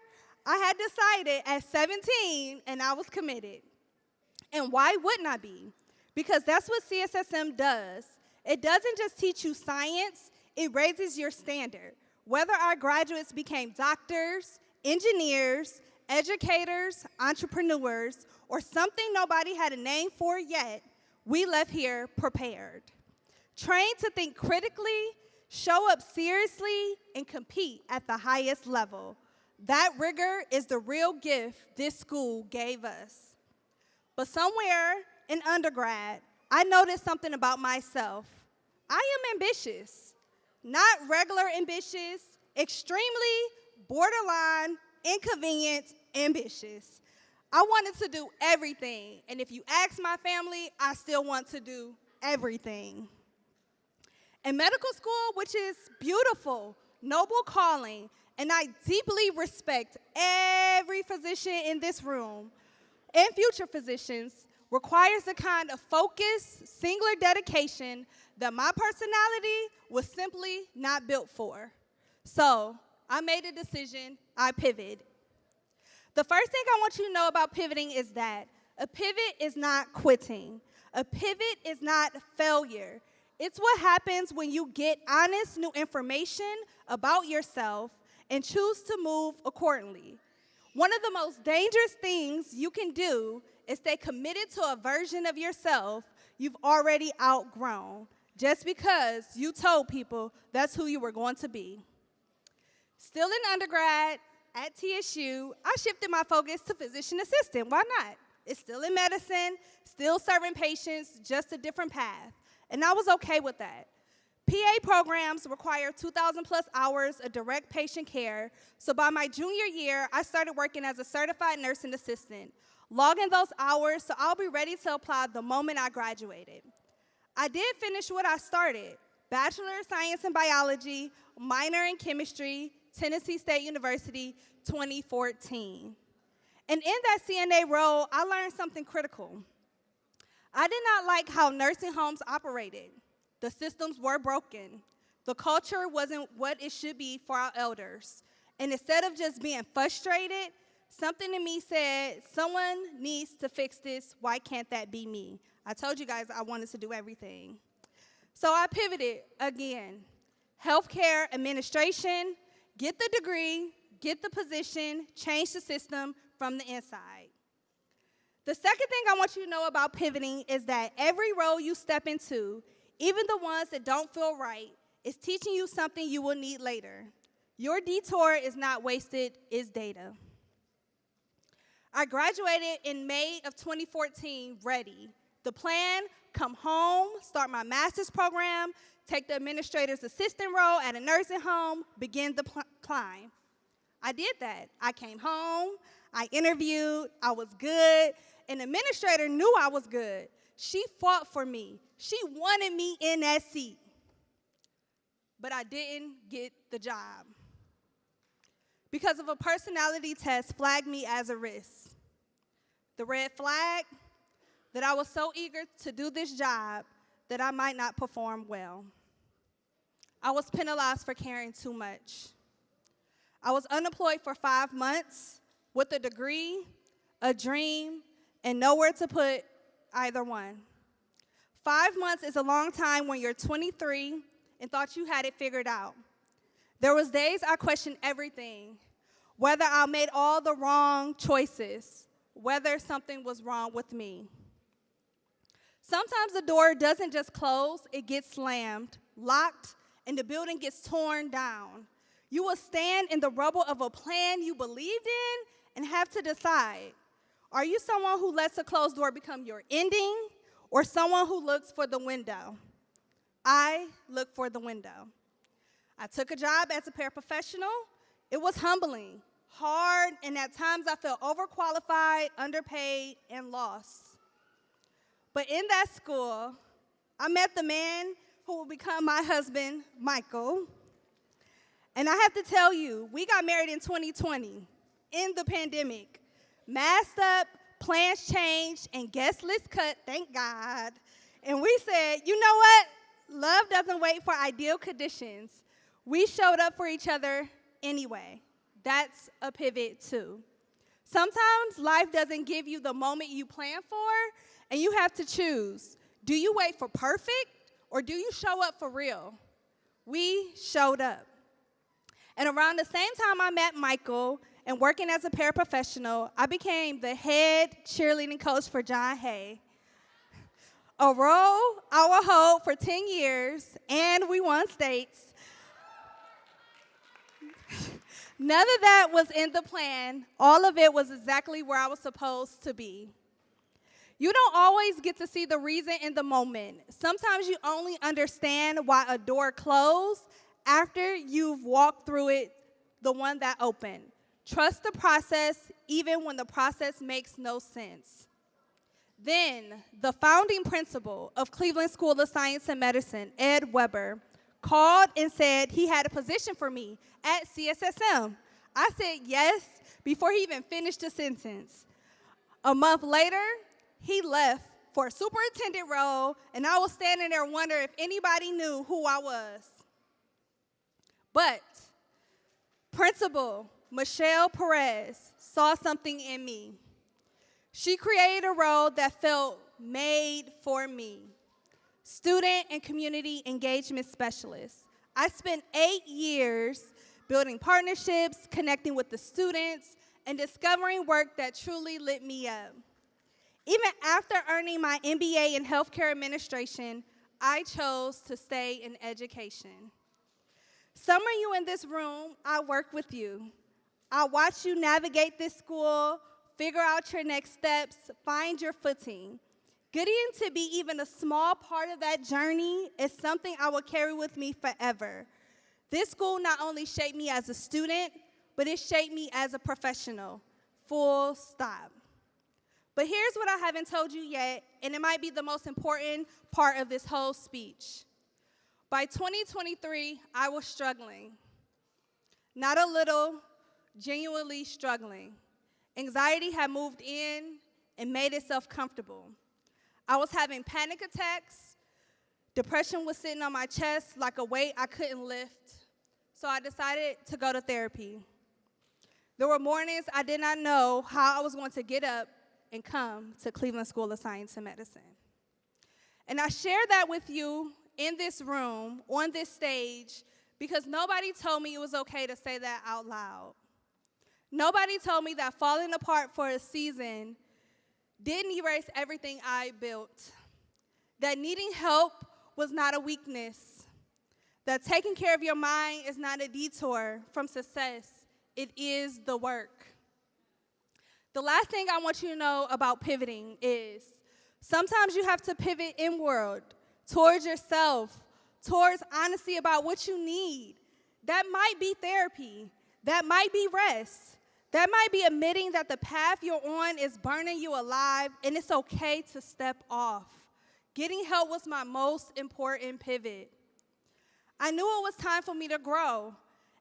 I had decided at 17, and I was committed. And why wouldn't I be? Because that's what CSSM does. It doesn't just teach you science, it raises your standard. Whether our graduates became doctors, engineers, educators, entrepreneurs, or something nobody had a name for yet, we left here prepared. Trained to think critically, show up seriously, and compete at the highest level. That rigor is the real gift this school gave us. But somewhere in undergrad, I noticed something about myself. I am ambitious, not regular ambitious, extremely borderline, inconvenient, ambitious. I wanted to do everything, and if you ask my family, I still want to do everything. In medical school, which is beautiful, noble calling, and I deeply respect every physician in this room and future physicians, requires the kind of focus, singular dedication that my personality was simply not built for. So I made a decision, I pivoted. The first thing I want you to know about pivoting is that a pivot is not quitting. A pivot is not failure. It's what happens when you get honest new information about yourself and choose to move accordingly. One of the most dangerous things you can do is stay committed to a version of yourself you've already outgrown, just because you told people that's who you were going to be. Still in undergrad, at TSU, I shifted my focus to physician assistant. Why not? It's still in medicine, still serving patients, just a different path. And I was okay with that. PA programs require 2,000 plus hours of direct patient care, so by my junior year, I started working as a certified nursing assistant, logging those hours so I'll be ready to apply the moment I graduated. I did finish what I started, Bachelor of Science in Biology, minor in Chemistry, Tennessee State University, 2014. And in that CNA role, I learned something critical. I did not like how nursing homes operated. The systems were broken. The culture wasn't what it should be for our elders. And instead of just being frustrated, something in me said, someone needs to fix this. Why can't that be me? I told you guys I wanted to do everything. So I pivoted again. Healthcare administration, get the degree, get the position, change the system from the inside. The second thing I want you to know about pivoting is that every role you step into, even the ones that don't feel right, is teaching you something you will need later. Your detour is not wasted, it's data. I graduated in May of 2014 ready. The plan, come home, start my master's program, take the administrator's assistant role at a nursing home, begin the climb. I did that. I came home, I interviewed, I was good. An administrator knew I was good. She fought for me. She wanted me in that seat. But I didn't get the job because of a personality test flagged me as a risk. The red flag, that I was so eager to do this job that I might not perform well. I was penalized for caring too much. I was unemployed for 5 months with a degree, a dream, and nowhere to put either one. 5 months is a long time when you're 23 and thought you had it figured out. There was days I questioned everything, whether I made all the wrong choices, whether something was wrong with me. Sometimes the door doesn't just close, it gets slammed, locked, and the building gets torn down. You will stand in the rubble of a plan you believed in and have to decide, are you someone who lets a closed door become your ending or someone who looks for the window? I look for the window. I took a job as a paraprofessional. It was humbling, hard, and at times I felt overqualified, underpaid, and lost. But in that school, I met the man who will become my husband, Michael. And I have to tell you, we got married in 2020, in the pandemic. Masked up, plans changed, and guest list cut, thank God. And we said, you know what? Love doesn't wait for ideal conditions. We showed up for each other anyway. That's a pivot too. Sometimes life doesn't give you the moment you plan for, and you have to choose. Do you wait for perfect, or do you show up for real? We showed up. And around the same time I met Michael and working as a paraprofessional, I became the head cheerleading coach for John Hay. A role I will hold for 10 years, and we won states. None of that was in the plan. All of it was exactly where I was supposed to be. You don't always get to see the reason in the moment. Sometimes you only understand why a door closed after you've walked through it, the one that opened. Trust the process even when the process makes no sense. Then, the founding principal of Cleveland School of Science and Medicine, Ed Weber, called and said he had a position for me at CSSM. I said yes before he even finished the sentence. A month later, he left for a superintendent role, and I was standing there wondering if anybody knew who I was. But Principal Michelle Perez saw something in me. She created a role that felt made for me. Student and Community Engagement Specialist. I spent 8 years building partnerships, connecting with the students, and discovering work that truly lit me up. Even after earning my MBA in Healthcare Administration, I chose to stay in education. Some of you in this room, I work with you. I watched you navigate this school, figure out your next steps, find your footing. Getting to be even a small part of that journey is something I will carry with me forever. This school not only shaped me as a student, but it shaped me as a professional, full stop. But here's what I haven't told you yet, and it might be the most important part of this whole speech. By 2023, I was struggling. Not a little, genuinely struggling. Anxiety had moved in and made itself comfortable. I was having panic attacks. Depression was sitting on my chest like a weight I couldn't lift. So I decided to go to therapy. There were mornings I did not know how I was going to get up and come to Cleveland School of Science and Medicine. And I share that with you in this room, on this stage, because nobody told me it was okay to say that out loud. Nobody told me that falling apart for a season didn't erase everything I built. That needing help was not a weakness. That taking care of your mind is not a detour from success. It is the work. The last thing I want you to know about pivoting is sometimes you have to pivot inward, towards yourself, towards honesty about what you need. That might be therapy. That might be rest. That might be admitting that the path you're on is burning you alive, and it's okay to step off. Getting help was my most important pivot. I knew it was time for me to grow.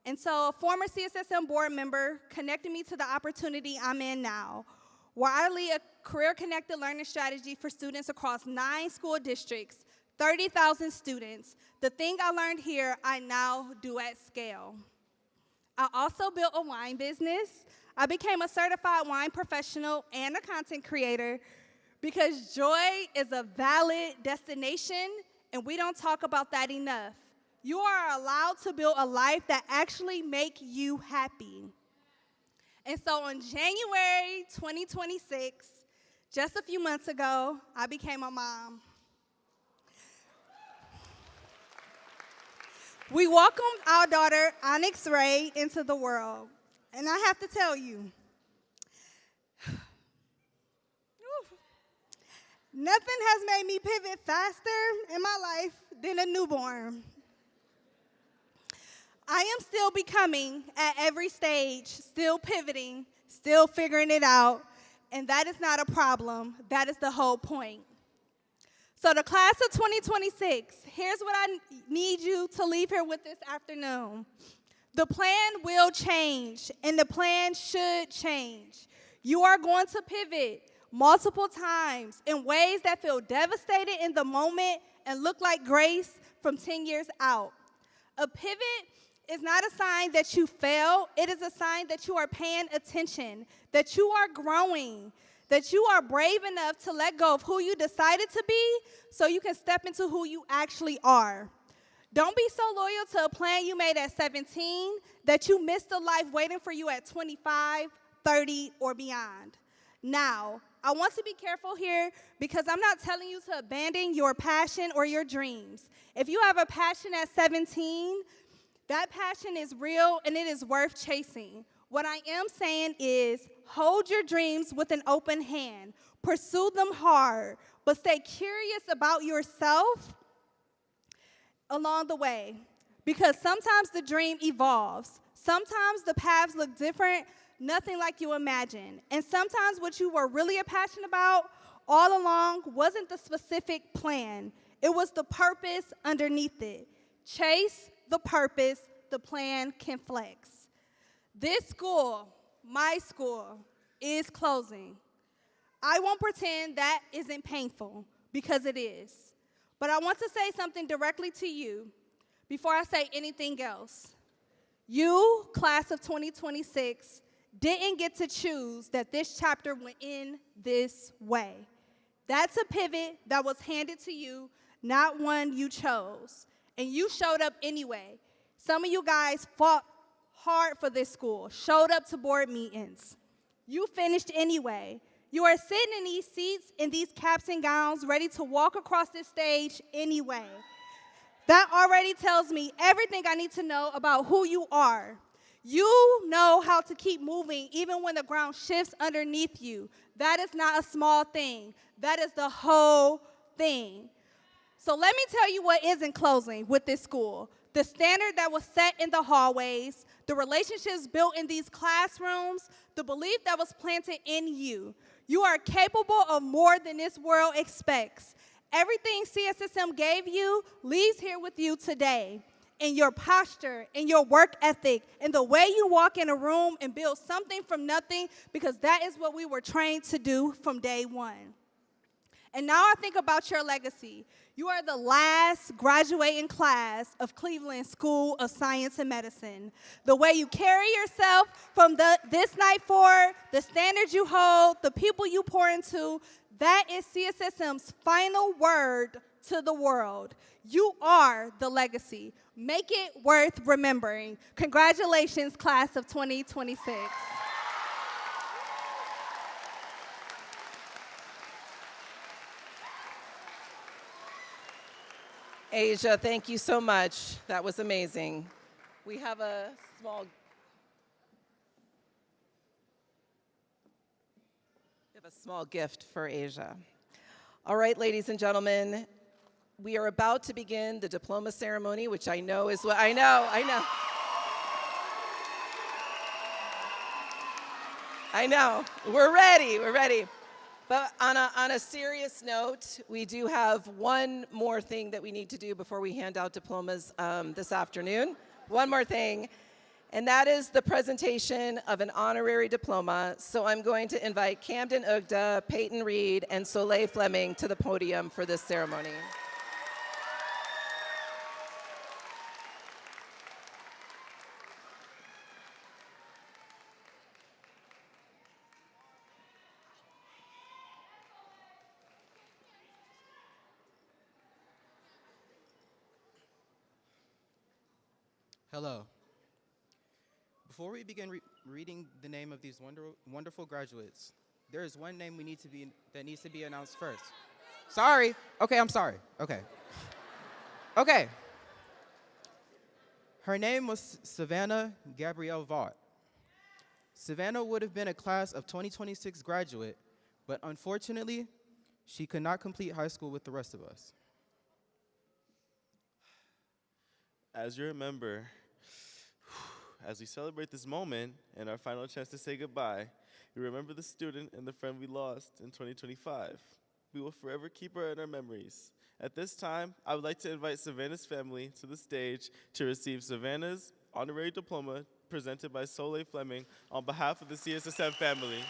And so a former CSSM board member connected me to the opportunity I'm in now, where I lead a career-connected learning strategy for students across 9 school districts, 30,000 students. The thing I learned here, I now do at scale. I also built a wine business. I became a certified wine professional and a content creator because joy is a valid destination, and we don't talk about that enough. You are allowed to build a life that actually makes you happy. And so on January 2026, just a few months ago, I became a mom. We welcomed our daughter, Onyx Ray, into the world. And I have to tell you, nothing has made me pivot faster in my life than a newborn. I am still becoming at every stage, still pivoting, still figuring it out, and that is not a problem. That is the whole point. So the class of 2026, here's what I need you to leave here with this afternoon. The plan will change, and the plan should change. You are going to pivot multiple times in ways that feel devastated in the moment and look like grace from 10 years out. A pivot is not a sign that you fail. It is a sign that you are paying attention, that you are growing, that you are brave enough to let go of who you decided to be so you can step into who you actually are. Don't be so loyal to a plan you made at 17 that you missed a life waiting for you at 25, 30, or beyond. Now, I want to be careful here because I'm not telling you to abandon your passion or your dreams. If you have a passion at 17, that passion is real and it is worth chasing. What I am saying is hold your dreams with an open hand. Pursue them hard, but stay curious about yourself along the way. Because sometimes the dream evolves. Sometimes the paths look different, nothing like you imagine. And sometimes what you were really passionate about all along wasn't the specific plan. It was the purpose underneath it. Chase the purpose, the plan can flex. This school, my school, is closing. I won't pretend that isn't painful, because it is. But I want to say something directly to you before I say anything else. You, class of 2026, didn't get to choose that this chapter went in this way. That's a pivot that was handed to you, not one you chose. And you showed up anyway. Some of you guys fought hard for this school, showed up to board meetings. You finished anyway. You are sitting in these seats, in these caps and gowns, ready to walk across this stage anyway. That already tells me everything I need to know about who you are. You know how to keep moving even when the ground shifts underneath you. That is not a small thing. That is the whole thing. So let me tell you what is in closing with this school. The standard that was set in the hallways, the relationships built in these classrooms, the belief that was planted in you. You are capable of more than this world expects. Everything CSSM gave you leaves here with you today. In your posture, in your work ethic, in the way you walk in a room and build something from nothing, because that is what we were trained to do from day one. And now I think about your legacy. You are the last graduating class of Cleveland School of Science and Medicine. The way you carry yourself from this night forward, the standards you hold, the people you pour into, that is CSSM's final word to the world. You are the legacy. Make it worth remembering. Congratulations, class of 2026. Asia, thank you so much. That was amazing. We have a small gift for Asia. All right, ladies and gentlemen, we are about to begin the diploma ceremony, which I know is what I know. We're ready. But on a serious note, we do have one more thing that we need to do before we hand out diplomas this afternoon. One more thing, and that is the presentation of an honorary diploma. So I'm going to invite Camden Ugda, Peyton Reed, and Soleil Fleming to the podium for this ceremony. Hello. Before we begin reading the name of these wonderful graduates, there is one name that needs to be announced first. Sorry. Okay, I'm sorry. Okay. Okay. Her name was Savannah Gabrielle Vaught. Savannah would have been a class of 2026 graduate, but unfortunately, she could not complete high school with the rest of us. As you remember, as we celebrate this moment and our final chance to say goodbye, we remember the student and the friend we lost in 2025. We will forever keep her in our memories. At this time, I would like to invite Savannah's family to the stage to receive Savannah's honorary diploma presented by Soleil Fleming on behalf of the CSSM family.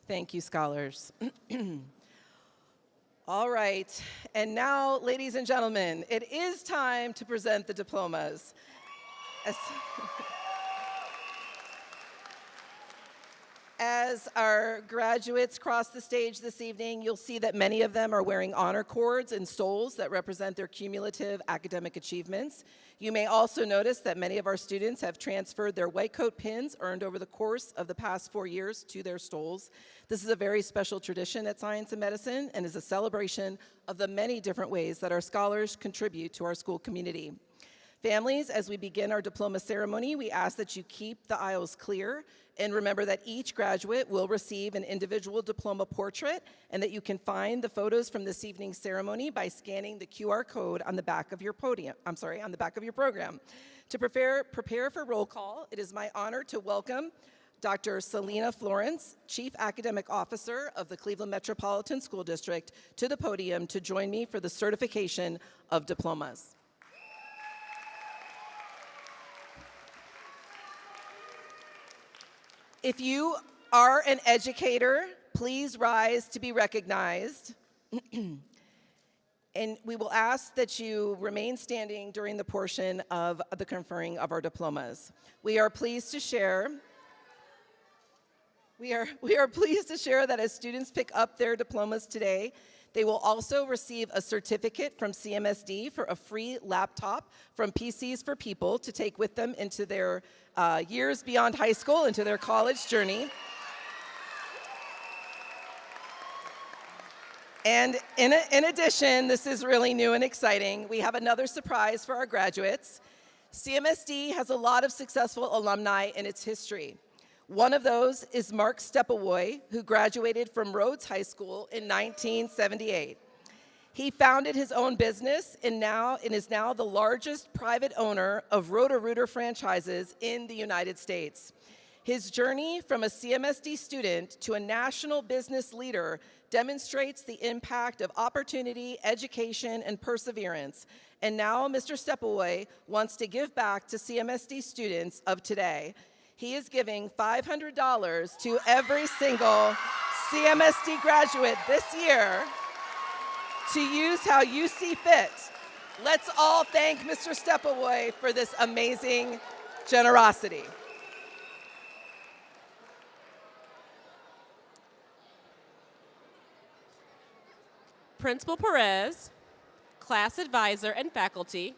Thank you, scholars. All right, and now, ladies and gentlemen, it is time to present the diplomas. As our graduates cross the stage this evening, you'll see that many of them are wearing honor cords and stoles that represent their cumulative academic achievements. You may also notice that many of our students have transferred their white coat pins earned over the course of the past 4 years to their stoles. This is a very special tradition at Science and Medicine and is a celebration of the many different ways that our scholars contribute to our school community. Families, as we begin our diploma ceremony, we ask that you keep the aisles clear and remember that each graduate will receive an individual diploma portrait and that you can find the photos from this evening's ceremony by scanning the QR code on the back of your on the back of your program. To prepare for roll call, it is my honor to welcome Dr. Selena Florence, Chief Academic Officer of the Cleveland Metropolitan School District, to the podium to join me for the certification of diplomas. If you are an educator, please rise to be recognized. And we will ask that you remain standing during the portion of the conferring of our diplomas. We are pleased to share that as students pick up their diplomas today, they will also receive a certificate from CMSD for a free laptop from PCs for People to take with them into their years beyond high school, into their college journey. And in addition, this is really new and exciting, we have another surprise for our graduates. CMSD has a lot of successful alumni in its history. One of those is Mark Stepawoy, who graduated from Rhodes High School in 1978. He founded his own business and is now the largest private owner of Roto-Rooter franchises in the United States. His journey from a CMSD student to a national business leader demonstrates the impact of opportunity, education, and perseverance. And now Mr. Stepawoy wants to give back to CMSD students of today. He is giving $500 to every single CMSD graduate this year to use how you see fit. Let's all thank Mr. Stepawoy for this amazing generosity. Principal Perez, class advisor, and faculty,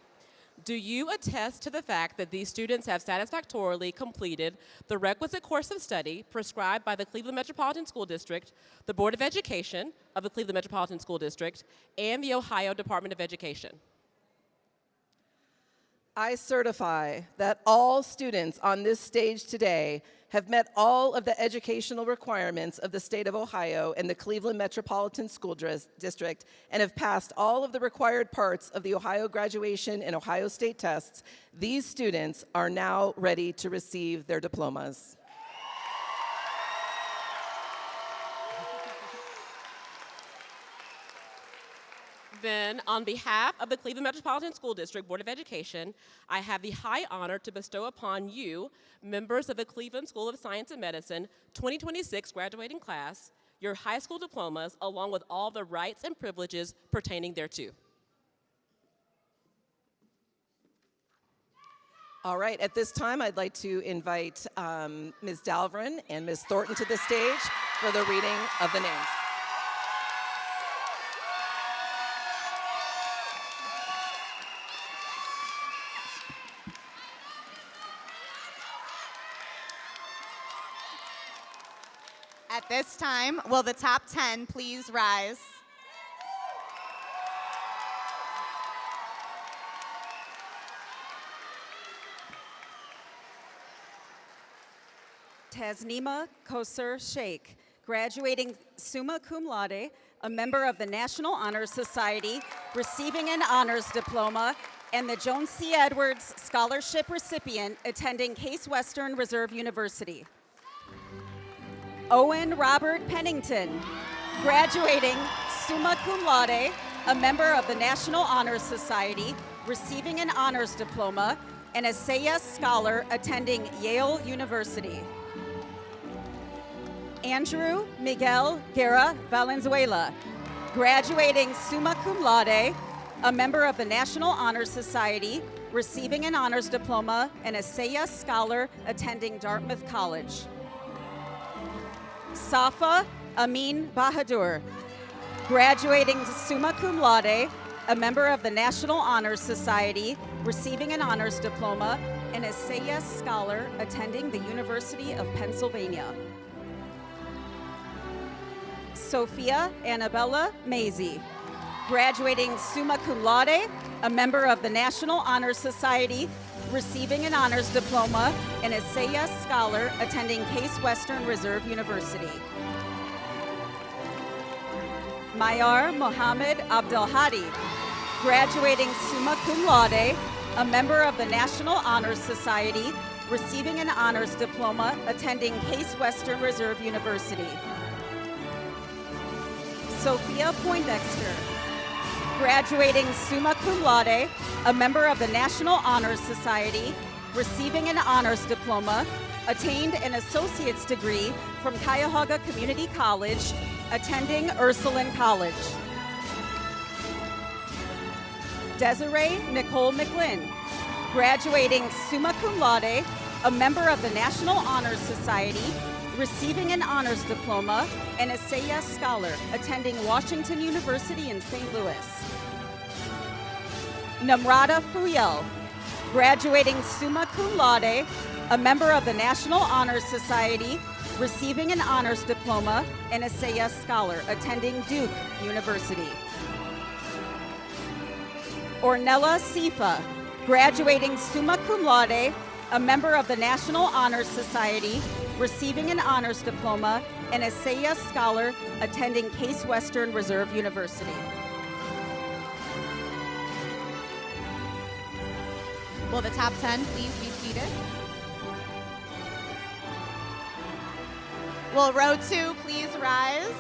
do you attest to the fact that these students have satisfactorily completed the requisite course of study prescribed by the Cleveland Metropolitan School District, the Board of Education of the Cleveland Metropolitan School District, and the Ohio Department of Education? I certify that all students on this stage today have met all of the educational requirements of the state of Ohio and the Cleveland Metropolitan School District and have passed all of the required parts of the Ohio graduation and Ohio state tests. These students are now ready to receive their diplomas. Then, on behalf of the Cleveland Metropolitan School District Board of Education, I have the high honor to bestow upon you, members of the Cleveland School of Science and Medicine 2026 graduating class, your high school diplomas, along with all the rights and privileges pertaining thereto. All right, at this time, I'd like to invite Ms. Dalvrin and Ms. Thornton to the stage for the reading of the names. At this time, will the top 10 please rise? Tasnima Koser Sheikh, graduating summa cum laude, a member of the National Honor Society, receiving an honors diploma, and the Joan C. Edwards Scholarship recipient attending Case Western Reserve University. Owen Robert Pennington, graduating summa cum laude, a member of the National Honor Society, receiving an honors diploma, and a Sayas Scholar attending Yale University. Andrew Miguel Guerra Valenzuela, graduating summa cum laude, a member of the National Honor Society, receiving an honors diploma, and a Sayas Scholar attending Dartmouth College. Safa Amin Bahadur, graduating summa cum laude, a member of the National Honor Society, receiving an honors diploma, and a Sayas Scholar attending the University of Pennsylvania. Sophia Annabella Maisie, graduating summa cum laude, a member of the National Honor Society, receiving an honors diploma, and a Sayas Scholar attending Case Western Reserve University. Mayar Mohammed Abdelhadi, graduating summa cum laude, a member of the National Honor Society, receiving an honors diploma, attending Case Western Reserve University. Sophia Poindexter, graduating summa cum laude, a member of the National Honor Society, receiving an honors diploma, attained an associate's degree from Cuyahoga Community College, attending Ursuline College. Desiree Nicole McLinn, graduating summa cum laude, a member of the National Honor Society, receiving an honors diploma, and essayist scholar, attending Washington University in St. Louis. Namrata Fuyel, graduating summa cum laude, a member of the National Honor Society, receiving an honors diploma, and essayist scholar, attending Duke University. Ornella Sifa, graduating summa cum laude, a member of the National Honor Society, receiving an honors diploma, and essayist scholar, attending Case Western Reserve University. Will the top 10 please be seated? Will row 2 please rise?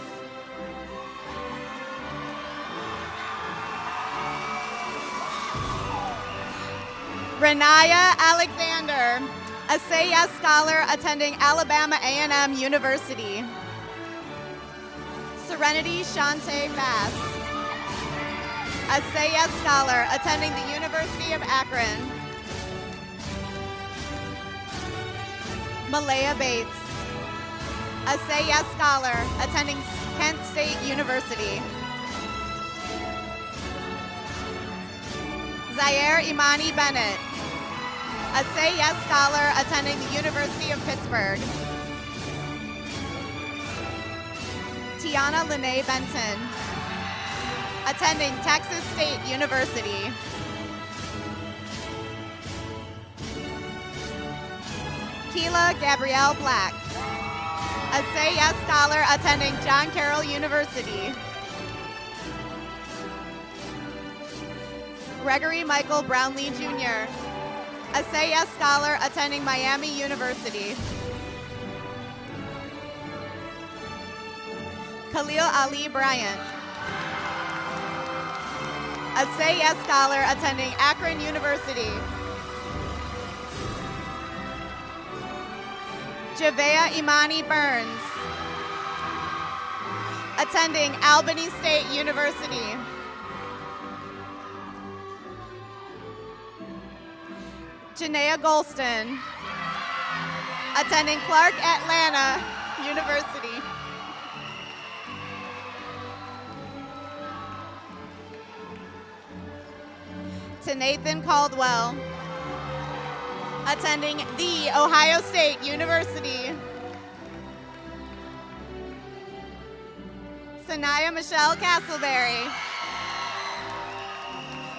Renaya Alexander, essayist scholar attending Alabama A&M University. Serenity Shante Bass, essayist scholar attending the University of Akron. Malaya Bates, essayist scholar attending Kent State University. Zaire Imani Bennett, essayist scholar attending the University of Pittsburgh. Tiana Lene Benson, attending Texas State University. Keela Gabrielle Black, essayist scholar attending John Carroll University. Gregory Michael Brownlee Jr., essayist scholar attending Miami University. Khalil Ali Bryant, essayist scholar attending Akron University. Javea Imani Burns, attending Albany State University. Janaea Golston, attending Clark Atlanta University. To Nathan Caldwell, attending The Ohio State University. Sanaya Michelle Castleberry,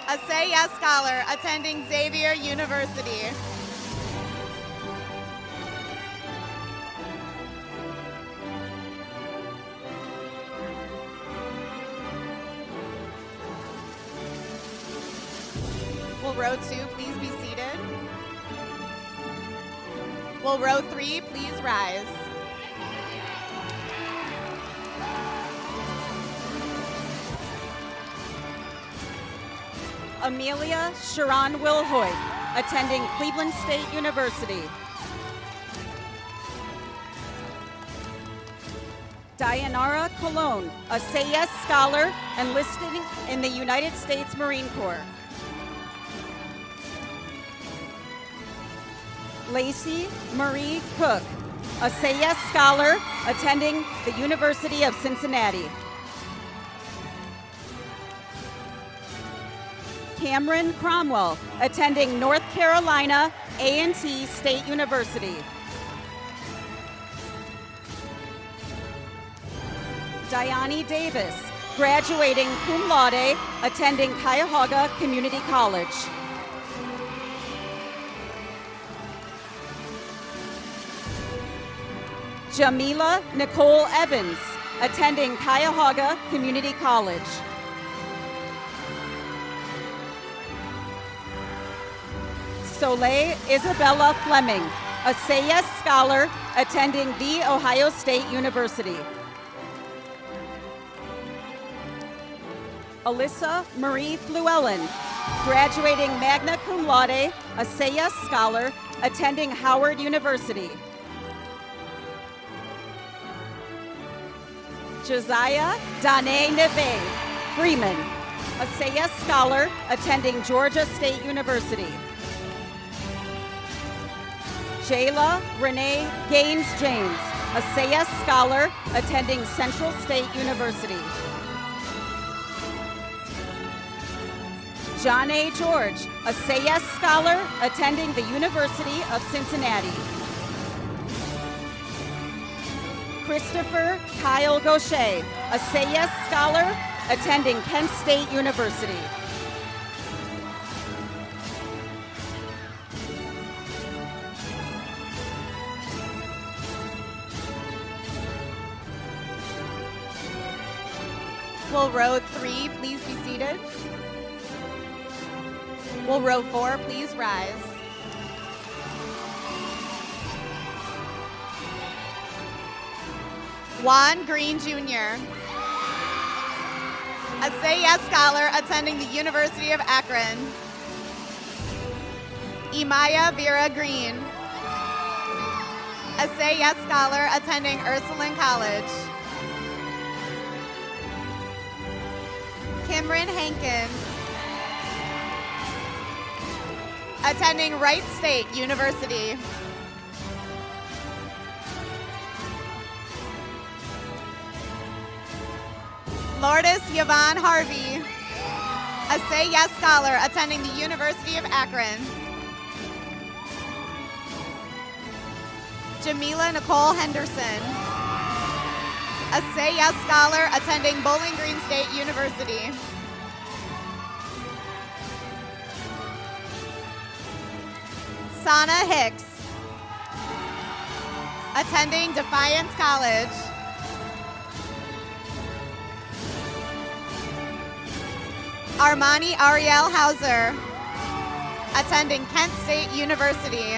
essayist scholar attending Xavier University. Will row 2 please be seated? Will row 3 please rise? Amelia Sharon Wilhoit, attending Cleveland State University. Dayanara Colon, essayist scholar enlisted in the United States Marine Corps. Lacey Marie Cook, essayist scholar attending the University of Cincinnati. Cameron Cromwell, attending North Carolina A&T State University. Diane Davis, graduating cum laude, attending Cuyahoga Community College. Jamila Nicole Evans, attending Cuyahoga Community College. Soleil Isabella Fleming, essayist scholar attending The Ohio State University. Alyssa Marie Fluellen, graduating magna cum laude, essayist scholar attending Howard University. Josiah Dane Neve, Freeman, Assayas Scholar, attending Georgia State University. Jayla Renee Gaines James, Assayas Scholar, attending Central State University. John A. George, Assayas Scholar, attending the University of Cincinnati. Christopher Kyle Gaucher, Assayas Scholar, attending Kent State University. Will row 3 please be seated? Will row 4 please rise? Juan Green Jr., Assayas Scholar, attending the University of Akron. Imaya Vera Green, Assayas Scholar, attending Ursuline College. Kimron Hankins, attending Wright State University. Lourdes Yvonne Harvey, Assayas Scholar, attending the University of Akron. Jamila Nicole Henderson, Assayas Scholar, attending Bowling Green State University. Sana Hicks, attending Defiance College. Armani Ariel Hauser, attending Kent State University.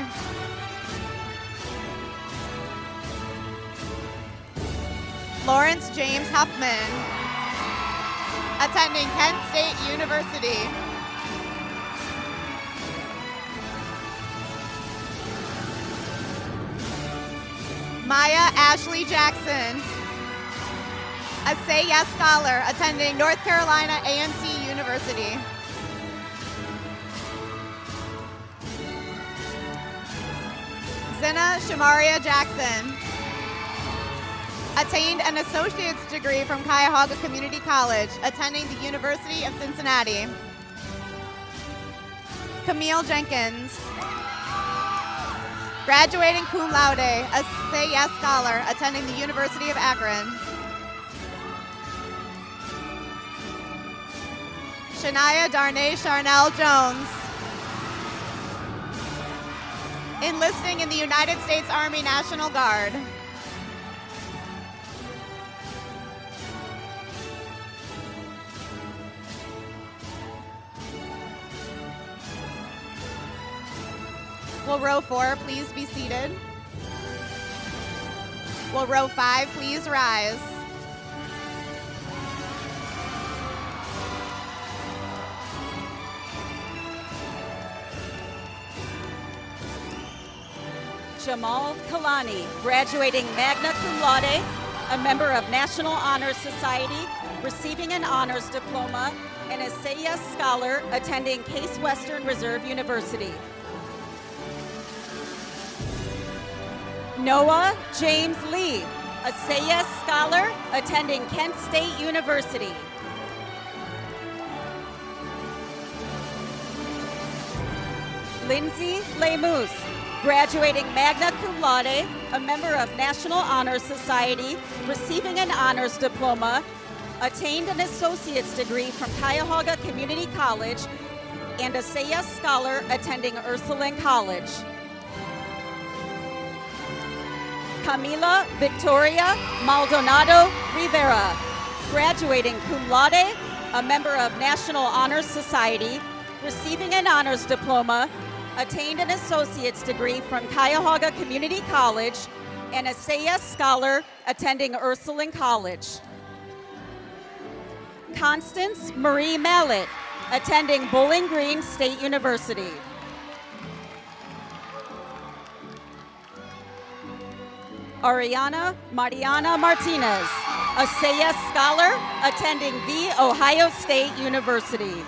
Lawrence James Huffman, attending Kent State University. Maya Ashley Jackson, Assayas Scholar, attending North Carolina A&T University. Zena Shamaria Jackson, attained an associate's degree from Cuyahoga Community College, attending the University of Cincinnati. Camille Jenkins, graduating cum laude, Assayas Scholar, attending the University of Akron. Shania Darnay Charnel Jones, enlisting in the United States Army National Guard. Will row 4 please be seated? Will row 5 please rise? Jamal Kalani, graduating magna cum laude, a member of National Honor Society, receiving an honors diploma, and Assayas Scholar, attending Case Western Reserve University. Noah James Lee, Assayas Scholar, attending Kent State University. Lindsay Lemus, graduating magna cum laude, a member of National Honor Society, receiving an honors diploma, attained an associate's degree from Cuyahoga Community College, and Assayas Scholar, attending Ursuline College. Camila Victoria Maldonado Rivera, graduating cum laude, a member of National Honor Society, receiving an honors diploma, attained an associate's degree from Cuyahoga Community College, and Assayas Scholar, attending Ursuline College. Constance Marie Mallet, attending Bowling Green State University. Ariana Mariana Martinez, SAS Scholar, attending The Ohio State University.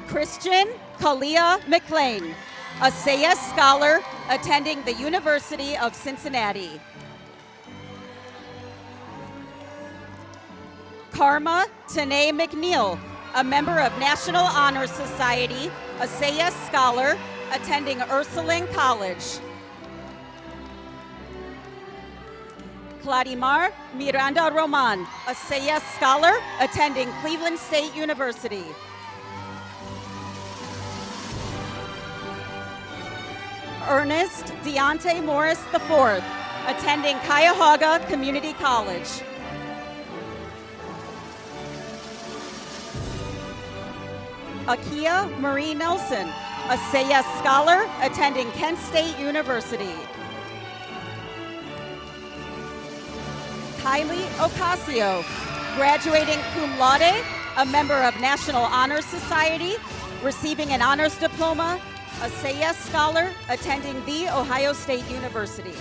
Christian Kalia McLean, SAS Scholar, attending the University of Cincinnati. Karma Tanae McNeil, a member of National Honor Society, SAS Scholar, attending Ursuline College. Claudimar Miranda Roman, a SAS Scholar, attending Cleveland State University. Ernest Deontay Morris IV, attending Cuyahoga Community College. Akia Marie Nelson, a SAS Scholar, attending Kent State University. Kylie Ocasio, graduating cum laude, a member of National Honor Society, receiving an honors diploma, a SAS Scholar, attending The Ohio State University.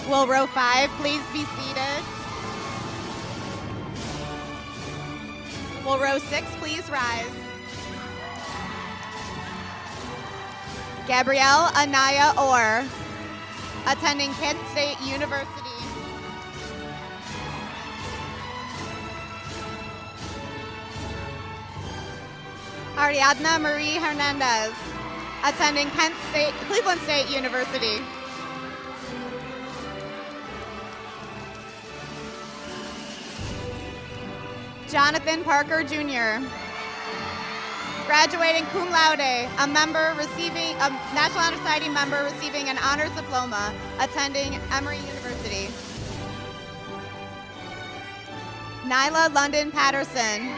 Will row 5 please be seated? Will row 6 please rise? Gabrielle Anaya Orr, attending Kent State University. Ariadna Marie Hernandez, attending Cleveland State University. Jonathan Parker Jr., graduating cum laude, a National Honor Society member receiving an honors diploma, attending Emory University. Nyla London Patterson,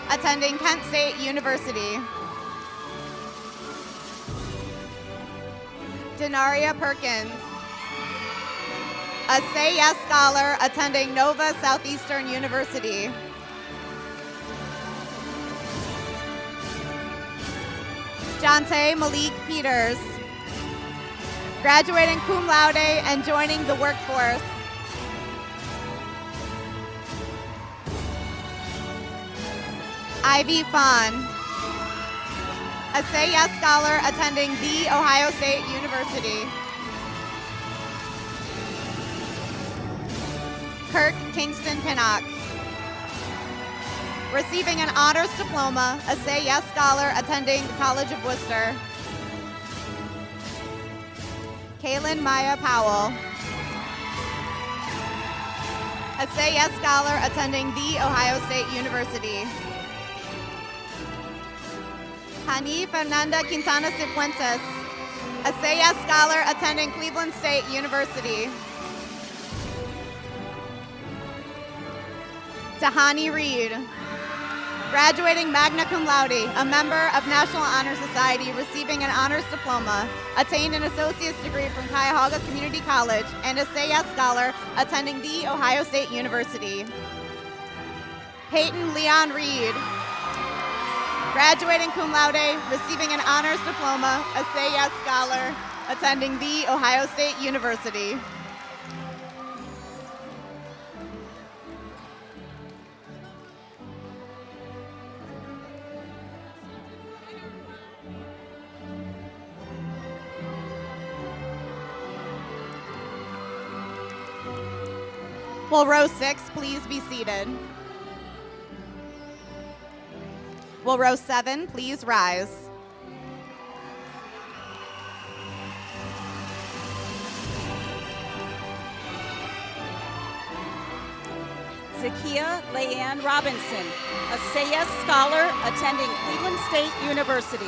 attending Kent State University. Denaria Perkins, a Say Yes Scholar, attending Nova Southeastern University. Jonte Malik Peters, graduating cum laude and joining the workforce. Ivy Fawn, a Say Yes Scholar, attending The Ohio State University. Kirk Kingston Pinnock, receiving an honors diploma, a Say Yes Scholar, attending the College of Worcester. Kaylin Maya Powell, a Say Yes Scholar, attending The Ohio State University. Hani Fernanda Quintana Cifuentes, a Say Yes Scholar, attending Cleveland State University. Tahani Reed, graduating magna cum laude, a member of National Honor Society, receiving an honors diploma, attained an associate's degree from Cuyahoga Community College, and a Say Yes Scholar, attending The Ohio State University. Peyton Leon Reed, graduating cum laude, receiving an honors diploma, a Say Yes Scholar, attending The Ohio State University. Will row 6 please be seated? Will row 7 please rise? Zakia Leanne Robinson, a Say Yes Scholar, attending Cleveland State University.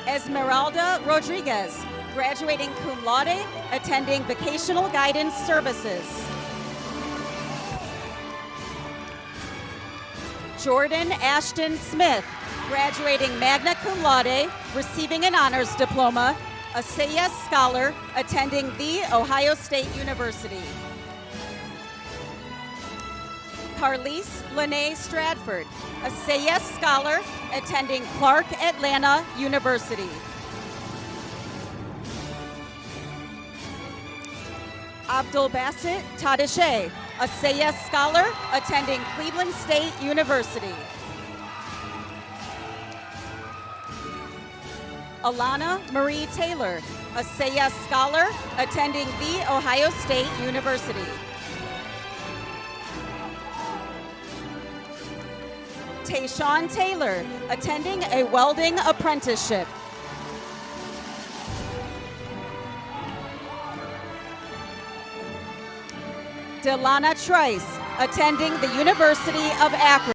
Esmeralda Rodriguez, graduating cum laude, attending Vocational Guidance Services. Jordan Ashton Smith, graduating magna cum laude, receiving an honors diploma, a SAS scholar attending The Ohio State University. Carlise Lene Stratford, a SAS scholar attending Clark Atlanta University. Abdul Basit Tadashe, a SAS scholar attending Cleveland State University. Alana Marie Taylor, a SAS scholar attending The Ohio State University. Tayshawn Taylor, attending a welding apprenticeship. Delana Trice, attending the University of Akron.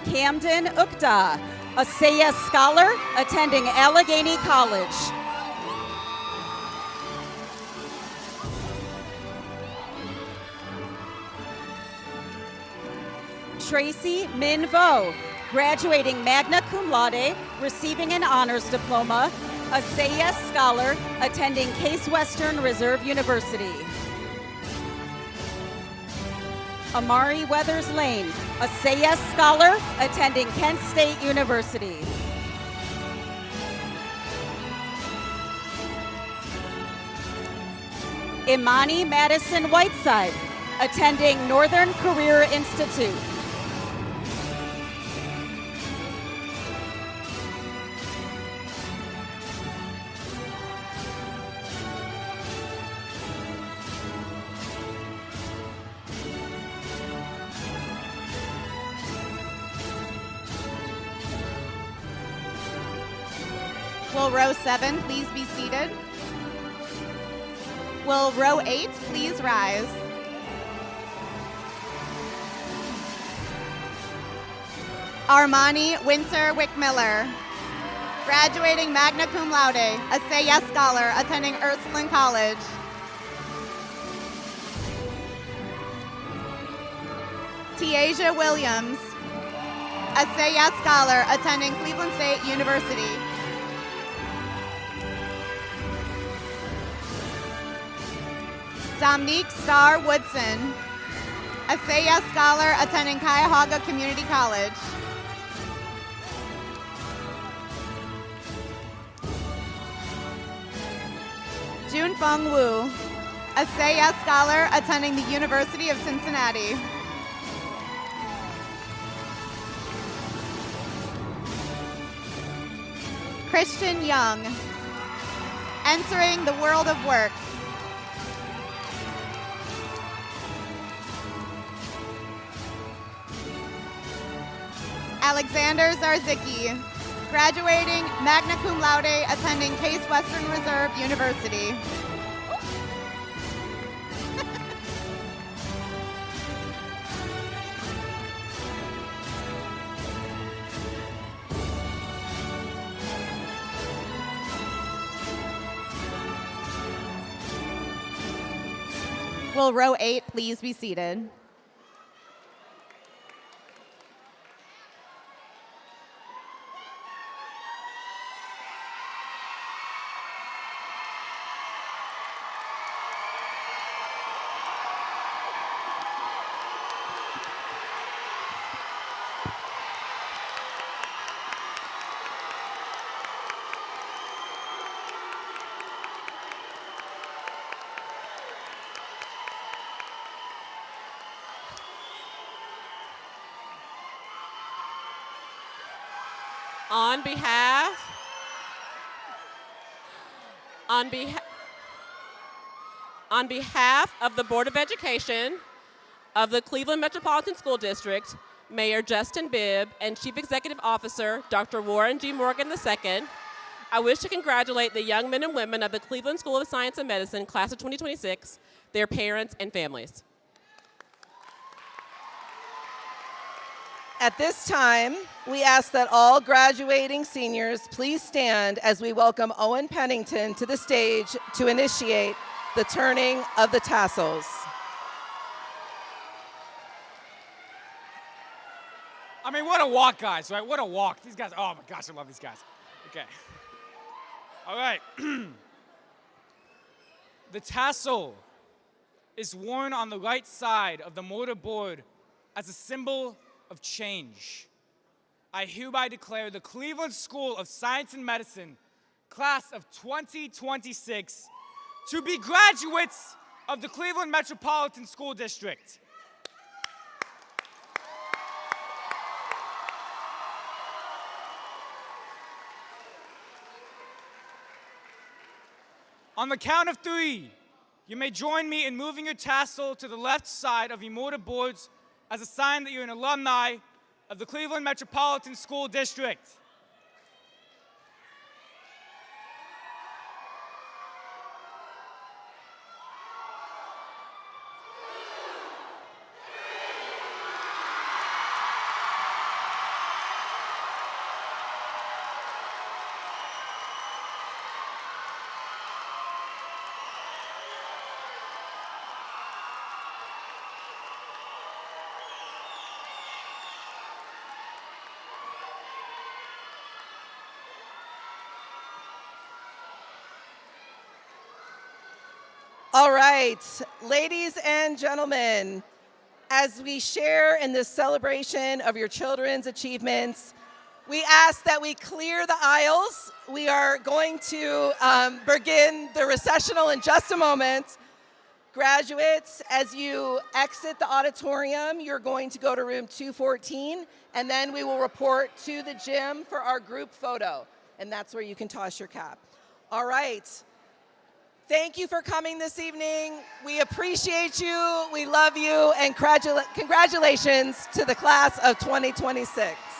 Camden Ukda, a SAS scholar attending Allegheny College. Tracy Min Vo, graduating magna cum laude, receiving an honors diploma, a SAS scholar attending Case Western Reserve University. Amari Weathers Lane, a SAS scholar attending Kent State University. Imani Madison Whiteside, attending Northern Career Institute. Will row 7 please be seated? Will row 8 please rise? Armani Winter Wickmiller, graduating magna cum laude, a SAS scholar attending Ursuline College. Tiaja Williams, a SAS scholar attending Cleveland State University. Dominique Starr Woodson, a SAS scholar attending Cuyahoga Community College. Junfeng Wu, a SAS scholar attending the University of Cincinnati. Christian Young, entering the world of work. Alexander Zarzicki, graduating magna cum laude, attending Case Western Reserve University. Will row 8 please be seated? On behalf of the Board of Education of the Cleveland Metropolitan School District, Mayor Justin Bibb, and Chief Executive Officer Dr. Warren G. Morgan II, I wish to congratulate the young men and women of the Cleveland School of Science and Medicine, class of 2026, their parents and families. At this time, we ask that all graduating seniors please stand as we welcome Owen Pennington to the stage to initiate the turning of the tassels. I mean, what a walk, guys, right? What a walk. These guys, oh my gosh, I love these guys. Okay. All right. The tassel is worn on the right side of the mortarboard as a symbol of change. I hereby declare the Cleveland School of Science and Medicine, class of 2026, to be graduates of the Cleveland Metropolitan School District. On the count of 3, you may join me in moving your tassel to the left side of your mortarboards as a sign that you're an alumni of the Cleveland Metropolitan School District. All right, ladies and gentlemen, as we share in this celebration of your children's achievements, we ask that we clear the aisles. We are going to begin the recessional in just a moment. Graduates, as you exit the auditorium, you're going to go to room 214, and then we will report to the gym for our group photo, and that's where you can toss your cap. All right. Thank you for coming this evening. We appreciate you, we love you, and congratulations to the class of 2026.